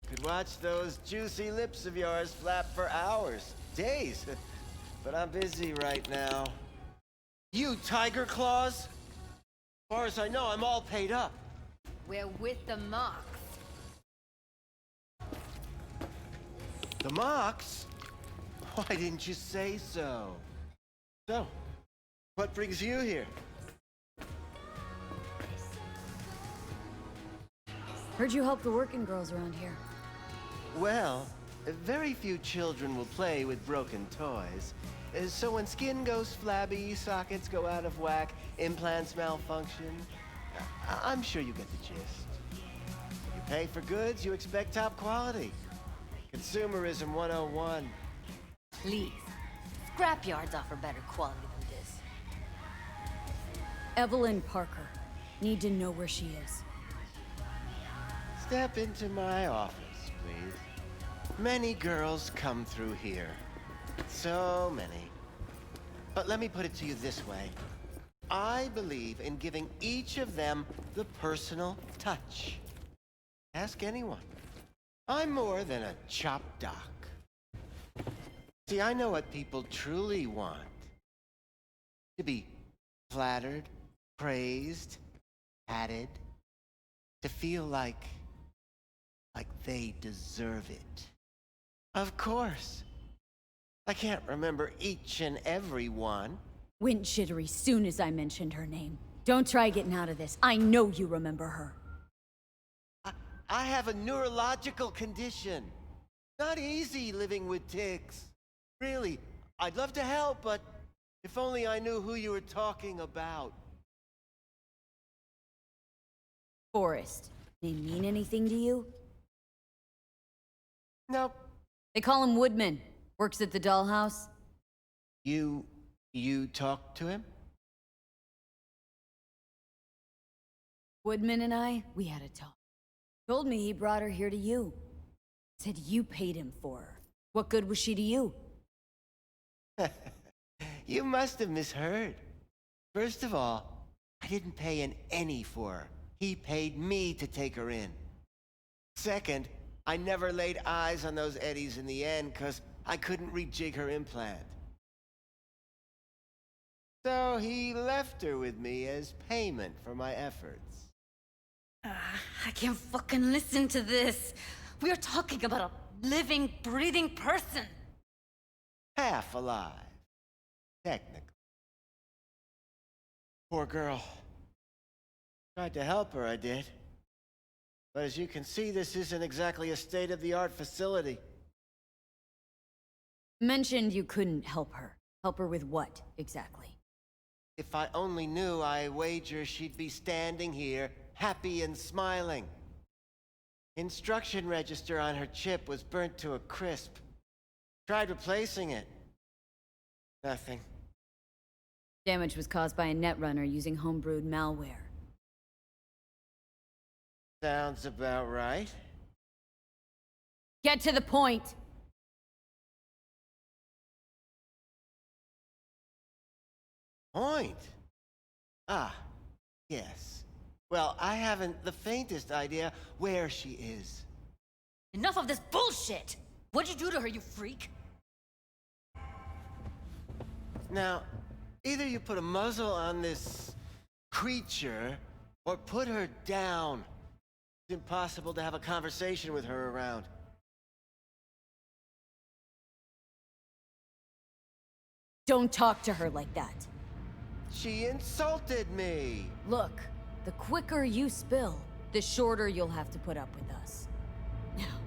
Speaker 22: Could watch those juicy lips of yours flap for hours, days. But I'm busy right now. You Tiger Claws? As far as I know, I'm all paid up.
Speaker 24: We're with the Mox.
Speaker 22: The Mox? Why didn't you say so? So, what brings you here?
Speaker 1: Heard you help the working girls around here.
Speaker 22: Well, very few children will play with broken toys. So when skin goes flabby, sockets go out of whack, implants malfunction, I'm sure you get the gist. You pay for goods, you expect top quality. Consumerism 101.
Speaker 24: Please. Scrapyards offer better quality than this.
Speaker 1: Evelyn Parker. Need to know where she is.
Speaker 22: Step into my office, please. Many girls come through here. So many. But let me put it to you this way. I believe in giving each of them the personal touch. Ask anyone. I'm more than a chop doc. See, I know what people truly want. To be flattered, praised, patted. To feel like they deserve it. Of course. I can't remember each and every one.
Speaker 1: Went jittery soon as I mentioned her name. Don't try getting out of this. I know you remember her.
Speaker 22: I have a neurological condition. Not easy living with tics. Really, I'd love to help, but if only I knew who you were talking about.
Speaker 1: Forrest. Name mean anything to you?
Speaker 22: Nope.
Speaker 1: They call him Woodman. Works at the dollhouse.
Speaker 22: You talked to him?
Speaker 1: Woodman and I, we had a talk. Told me he brought her here to you. Said you paid him for her. What good was she to you?
Speaker 22: You must have misheard. First of all, I didn't pay an any for her. He paid me to take her in. Second, I never laid eyes on those eddies in the end because I couldn't rejig her implant. So he left her with me as payment for my efforts.
Speaker 24: I can't fucking listen to this. We're talking about a living, breathing person.
Speaker 22: Half alive. Technically. Poor girl. Tried to help her, I did. But as you can see, this isn't exactly a state-of-the-art facility.
Speaker 1: Mentioned you couldn't help her. Help her with what, exactly?
Speaker 22: If I only knew, I wager she'd be standing here, happy and smiling. Instruction register on her chip was burnt to a crisp. Tried replacing it. Nothing.
Speaker 1: Damage was caused by a netrunner using homebrewed malware.
Speaker 22: Sounds about right.
Speaker 1: Get to the point!
Speaker 22: Point? Ah, yes. Well, I haven't the faintest idea where she is.
Speaker 24: Enough of this bullshit! What'd you do to her, you freak?
Speaker 22: Now, either you put a muzzle on this creature, or put her down. It's impossible to have a conversation with her around.
Speaker 1: Don't talk to her like that.
Speaker 22: She insulted me!
Speaker 1: Look, the quicker you spill, the shorter you'll have to put up with us. Now,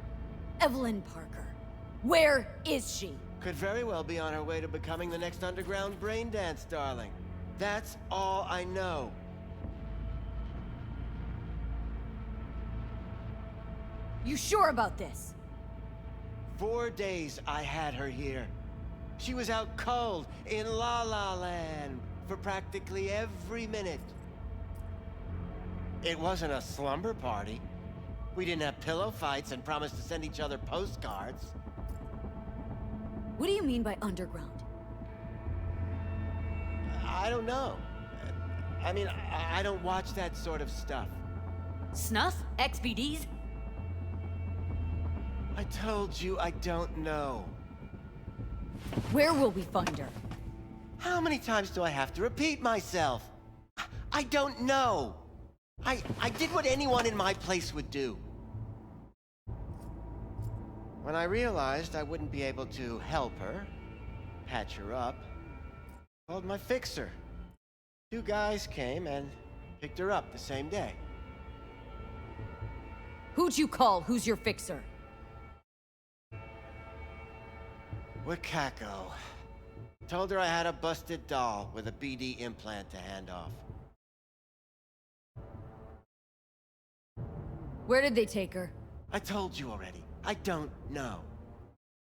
Speaker 1: Evelyn Parker, where is she?
Speaker 22: Could very well be on her way to becoming the next underground braindance darling. That's all I know.
Speaker 1: You sure about this?
Speaker 22: 4 days I had her here. She was out cold in La La Land for practically every minute. It wasn't a slumber party.
Speaker 7: We didn't have pillow fights and promised to send each other postcards.
Speaker 1: What do you mean by underground?
Speaker 7: I don't know. I mean, I don't watch that sort of stuff.
Speaker 24: Snuff? XBDs?
Speaker 7: I told you I don't know.
Speaker 1: Where will we find her?
Speaker 7: How many times do I have to repeat myself? I don't know. I did what anyone in my place would do. When I realized I wouldn't be able to help her, patch her up, I called my fixer. 2 guys came and picked her up the same day.
Speaker 1: Who'd you call? Who's your fixer?
Speaker 7: Wakako. Told her I had a busted doll with a BD implant to hand off.
Speaker 1: Where did they take her?
Speaker 7: I told you already. I don't know.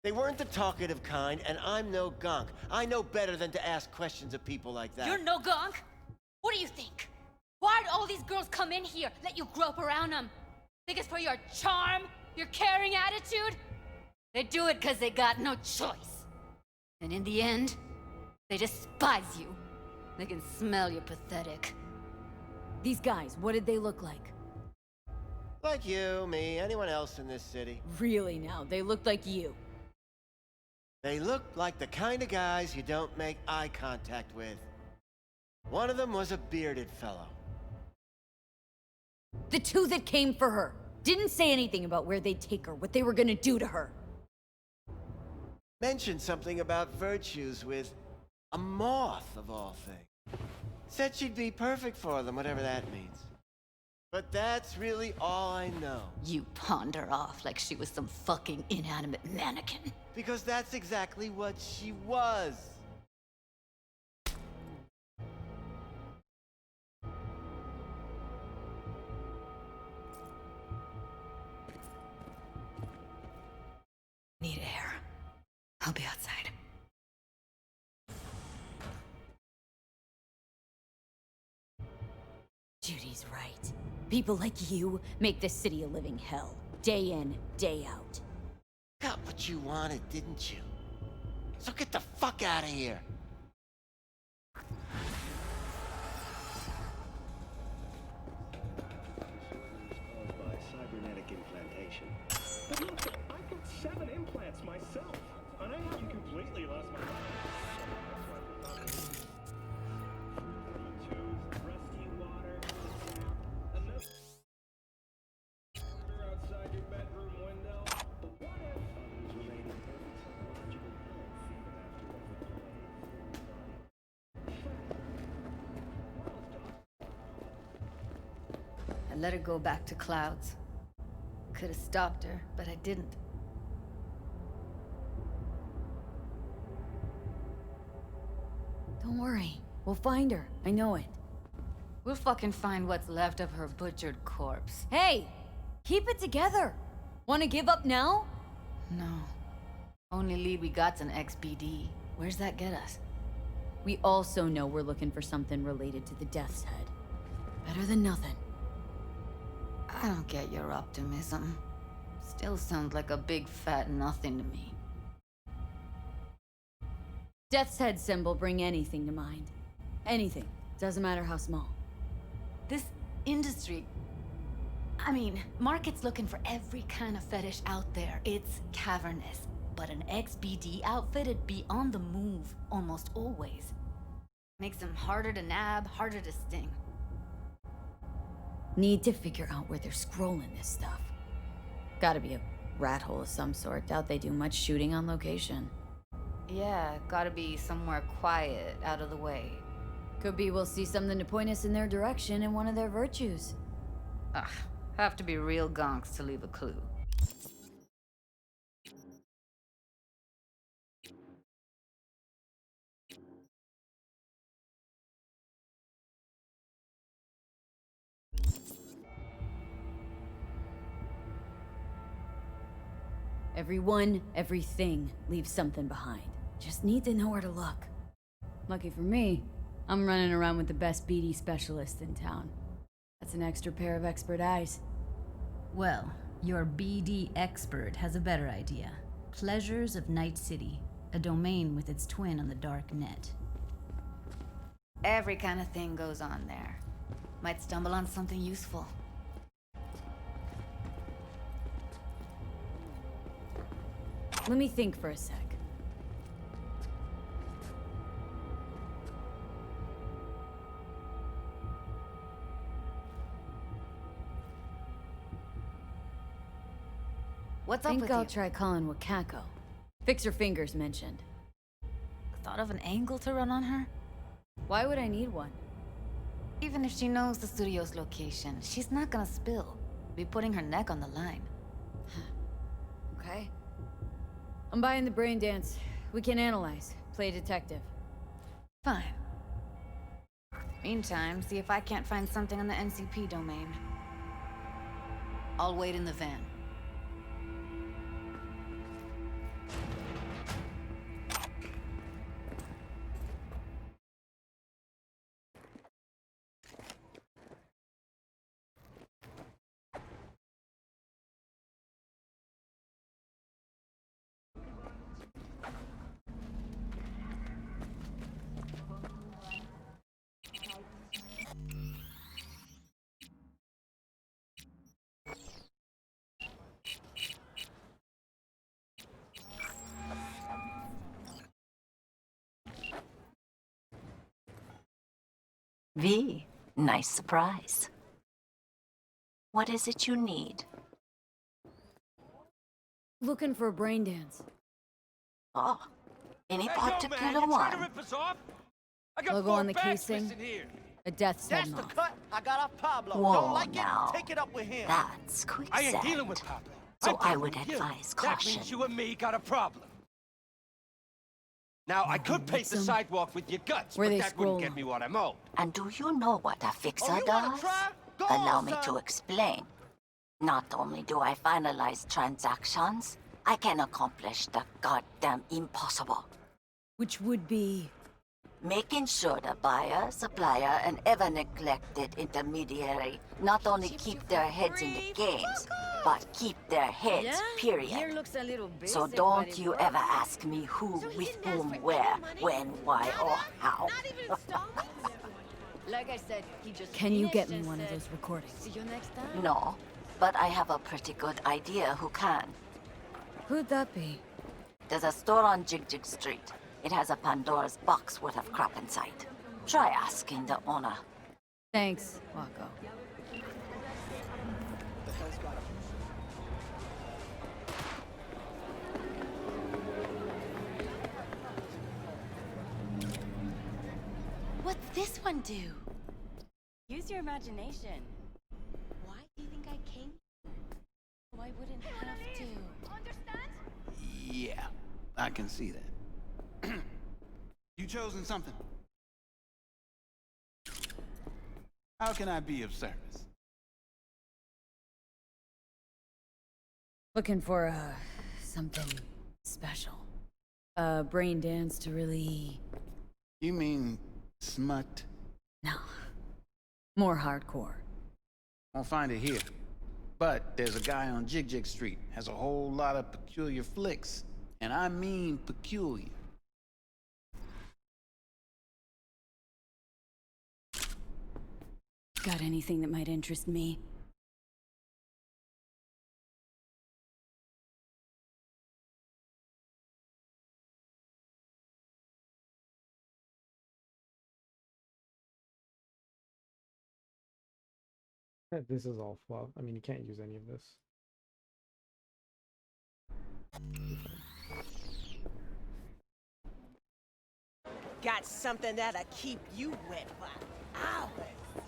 Speaker 7: They weren't the talkative kind, and I'm no gunk. I know better than to ask questions of people like that.
Speaker 24: You're no gunk? What do you think? Why'd all these girls come in here, let you grope around them? Think it's for your charm? Your caring attitude? They do it because they got no choice. And in the end, they despise you. They can smell you're pathetic.
Speaker 1: These guys, what did they look like?
Speaker 7: Like you, me, anyone else in this city.
Speaker 1: Really now, they looked like you.
Speaker 7: They looked like the kind of guys you don't make eye contact with. One of them was a bearded fellow.
Speaker 1: The 2 that came for her didn't say anything about where they'd take her, what they were gonna do to her.
Speaker 7: Mentioned something about virtues with a moth, of all things. Said she'd be perfect for them, whatever that means. But that's really all I know.
Speaker 24: You pawned her off like she was some fucking inanimate mannequin.
Speaker 7: Because that's exactly what she was.
Speaker 24: Need air. I'll be outside.
Speaker 1: Judy's right. People like you make this city a living hell. Day in, day out.
Speaker 7: Got what you wanted, didn't you? So get the fuck out of here.
Speaker 9: Caused by cybernetic implantation. But look, I've got 7 implants myself, and I haven't completely lost my mind. Rusty water, enough outside your bedroom window. But what if others remain in perfect psychological health even after overplaying?
Speaker 24: I let her go back to Clouds. Could have stopped her, but I didn't.
Speaker 1: Don't worry. We'll find her. I know it.
Speaker 24: We'll fucking find what's left of her butchered corpse.
Speaker 1: Hey! Keep it together! Wanna give up now?
Speaker 24: No. Only lead we got's an XBD. Where's that get us?
Speaker 1: We also know we're looking for something related to the Death's Head. Better than nothing.
Speaker 24: I don't get your optimism. Still sounds like a big fat nothing to me.
Speaker 1: Death's Head symbol bring anything to mind. Anything. Doesn't matter how small.
Speaker 24: This industry... I mean, market's looking for every kind of fetish out there. It's cavernous. But an XBD outfit'd be on the move almost always. Makes them harder to nab, harder to sting.
Speaker 1: Need to figure out where they're scrolling this stuff. Gotta be a rat hole of some sort. Doubt they do much shooting on location.
Speaker 24: Yeah, gotta be somewhere quiet, out of the way.
Speaker 1: Could be we'll see something to point us in their direction in one of their virtues.
Speaker 24: Ugh, have to be real gonks to leave a clue.
Speaker 1: Everyone, everything leaves something behind. Just need to know where to look. Lucky for me, I'm running around with the best BD specialist in town. That's an extra pair of expert eyes.
Speaker 16: Well, your BD expert has a better idea. Pleasures of Night City, a domain with its twin on the dark net.
Speaker 24: Every kind of thing goes on there. Might stumble on something useful.
Speaker 1: Let me think for a sec.
Speaker 24: What's up
Speaker 1: Think
Speaker 24: with
Speaker 1: I'll
Speaker 24: you?
Speaker 1: try calling Wakako. Fix her fingers mentioned.
Speaker 24: Thought of an angle to run on her?
Speaker 1: Why would I need one?
Speaker 24: Even if she knows the studio's location, she's not gonna spill. Be putting her neck on the line.
Speaker 1: Okay. I'm buying the brain dance. We can analyze. Play detective.
Speaker 24: Fine. Meantime, see if I can't find something on the NCP domain. I'll wait in the van.
Speaker 3: V, nice surprise. What is it you need?
Speaker 1: Looking for a brain dance.
Speaker 3: Oh, any
Speaker 12: Hey,
Speaker 3: particular
Speaker 12: yo, man, you trying to
Speaker 3: one?
Speaker 12: rip us off? I got
Speaker 1: Logo
Speaker 12: 4
Speaker 1: on the
Speaker 12: bags
Speaker 1: casing.
Speaker 12: missing here.
Speaker 1: A death's head
Speaker 7: That's the
Speaker 1: moth.
Speaker 7: cut. I got off Pablo.
Speaker 3: Whoa,
Speaker 7: Don't like
Speaker 3: now.
Speaker 7: it? Take it up with him.
Speaker 3: That's quicksand.
Speaker 12: I ain't dealing with Pablo.
Speaker 3: So
Speaker 12: I'm
Speaker 3: I would
Speaker 12: dealing with you.
Speaker 3: advise
Speaker 12: That
Speaker 3: caution.
Speaker 12: means you and me got a problem. Now, I could paint the
Speaker 1: some-
Speaker 12: sidewalk with your guts,
Speaker 1: Where
Speaker 12: but
Speaker 1: they
Speaker 12: that wouldn't get
Speaker 1: scrolling?
Speaker 12: me what I'm owed.
Speaker 3: And do you know what a fixer
Speaker 7: Oh, you wanna
Speaker 3: does?
Speaker 7: try? Go
Speaker 3: Allow
Speaker 7: on,
Speaker 3: me
Speaker 7: son.
Speaker 3: to explain. Not only do I finalize transactions, I can accomplish the goddamn impossible.
Speaker 1: Which would be...
Speaker 3: Making sure the buyer, supplier, and ever neglected intermediary not only keep their heads in the games, but keep their heads, period.
Speaker 24: Looks a little
Speaker 3: So
Speaker 24: basic, but
Speaker 3: don't
Speaker 24: it
Speaker 3: you
Speaker 24: works.
Speaker 3: ever ask me who, with whom, where, when, why, or how.
Speaker 24: Like I said, he just
Speaker 1: Can you get
Speaker 24: finished
Speaker 1: me
Speaker 24: and
Speaker 1: one of
Speaker 24: said,
Speaker 1: those recordings?
Speaker 24: See you next time.
Speaker 3: No, but I have a pretty good idea who can.
Speaker 1: Who'd that be?
Speaker 3: There's a store on Jig Jig Street. It has a Pandora's box worth of crap inside. Try asking the owner.
Speaker 1: Thanks, Wako.
Speaker 15: What's this one do? Use your imagination. Why do you think I came? Why wouldn't have to?
Speaker 19: Yeah, I can see that. You chosen something. How can I be of service?
Speaker 1: Looking for, something special. A brain dance to really...
Speaker 19: You mean smut?
Speaker 1: No. More hardcore.
Speaker 19: Won't find it here. But there's a guy on Jig Jig Street, has a whole lot of peculiar flicks. And I mean peculiar.
Speaker 1: Got anything that might interest me?
Speaker 17: This is all fluff. I mean, you can't use any of this.
Speaker 5: Got something that'll keep you wet for hours.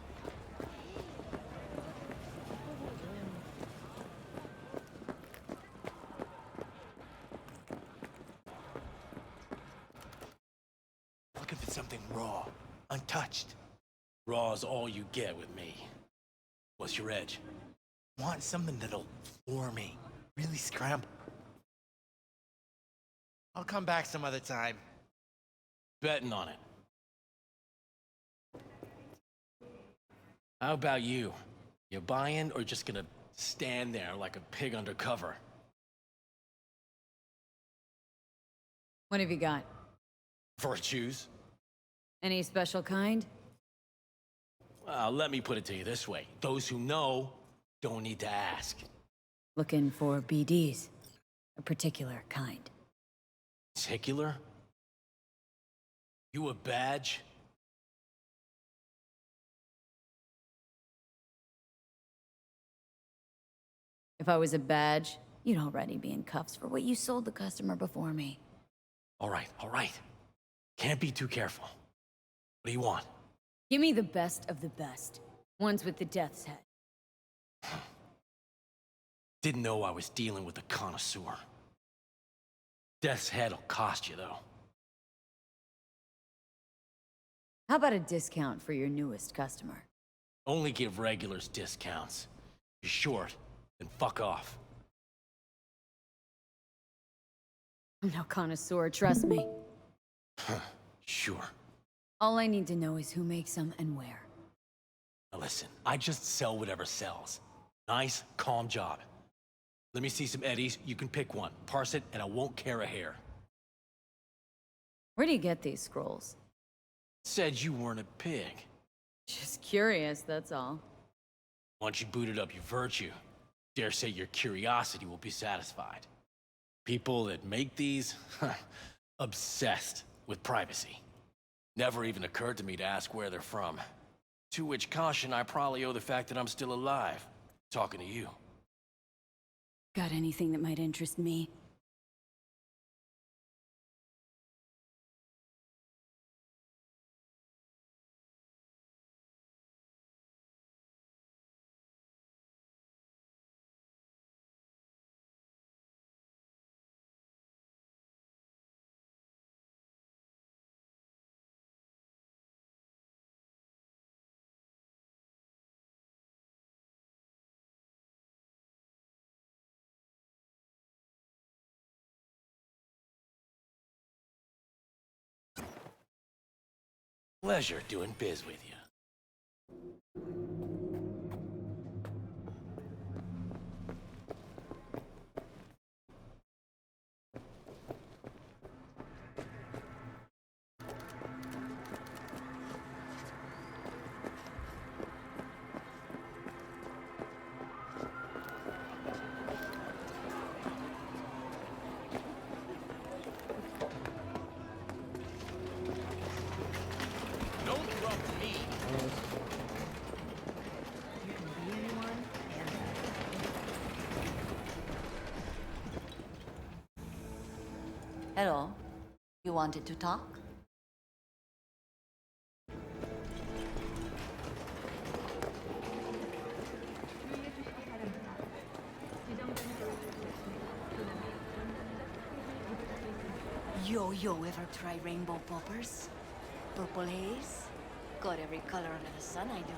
Speaker 2: Looking for something raw, untouched.
Speaker 20: Raw's all you get with me. What's your edge?
Speaker 2: Want something that'll floor me, really scramble. I'll come back some other time.
Speaker 20: Betting on it. How about you? You buying or just gonna stand there like a pig under cover.
Speaker 1: What have you got?
Speaker 20: Virtues?
Speaker 1: Any special kind?
Speaker 20: Well, let me put it to you this way. Those who know don't need to ask.
Speaker 1: Looking for BDs. A particular kind.
Speaker 20: Particular? You a badge?
Speaker 1: If I was a badge, you'd already be in cuffs for what you sold the customer before me.
Speaker 20: All right, all right. Can't be too careful. What do you want?
Speaker 1: Give me the best of the best. Ones with the death's head.
Speaker 20: Didn't know I was dealing with a connoisseur. Death's head'll cost you, though.
Speaker 1: How about a discount for your newest customer?
Speaker 20: Only give regulars discounts. You're short, then fuck off.
Speaker 1: I'm no connoisseur, trust me.
Speaker 20: Sure.
Speaker 1: All I need to know is who makes them and where.
Speaker 20: Now listen, I just sell whatever sells. Nice, calm job. Let me see some eddies, you can pick one. Parse it, and I won't care a hair.
Speaker 1: Where do you get these scrolls?
Speaker 20: Said you weren't a pig.
Speaker 1: Just curious, that's all.
Speaker 20: Once you booted up your virtue, dare say your curiosity will be satisfied. People that make these, obsessed with privacy. Never even occurred to me to ask where they're from. To which caution I probably owe the fact that I'm still alive, talking to you.
Speaker 1: Got anything that might interest me?
Speaker 20: Pleasure doing biz with you. Don't drop me.
Speaker 3: Hello. You wanted to talk? Yo, ever try rainbow poppers? Purple haze? Got every color under the sun, I do.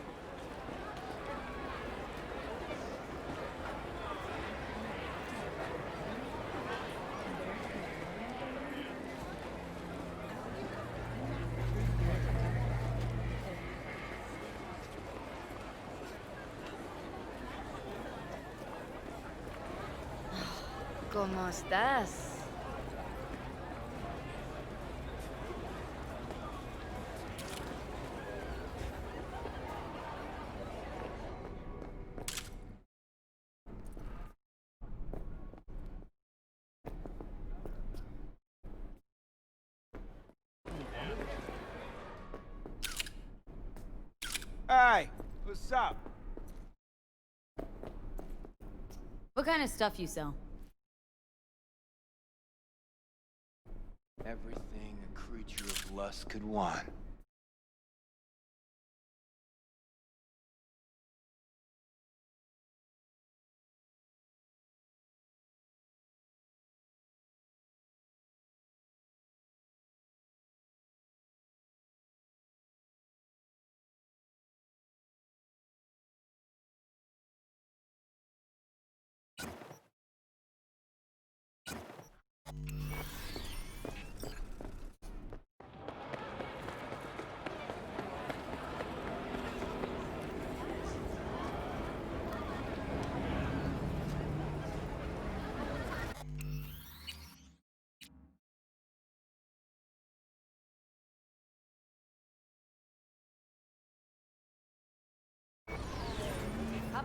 Speaker 24: ¿Cómo estás?
Speaker 12: Hey, what's up?
Speaker 1: What kind of stuff you sell?
Speaker 8: Everything a creature of lust could want.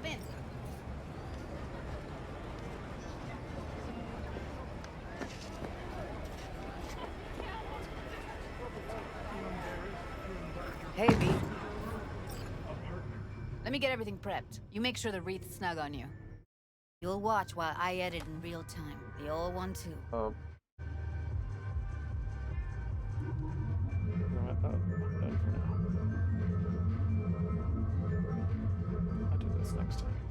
Speaker 24: Hop in. Hey, V. Let me get everything prepped. You make sure the wreath's snug on you. You'll watch while I edit in real time. The old one, too.
Speaker 17: No, I'm done for now. I'll do this next time.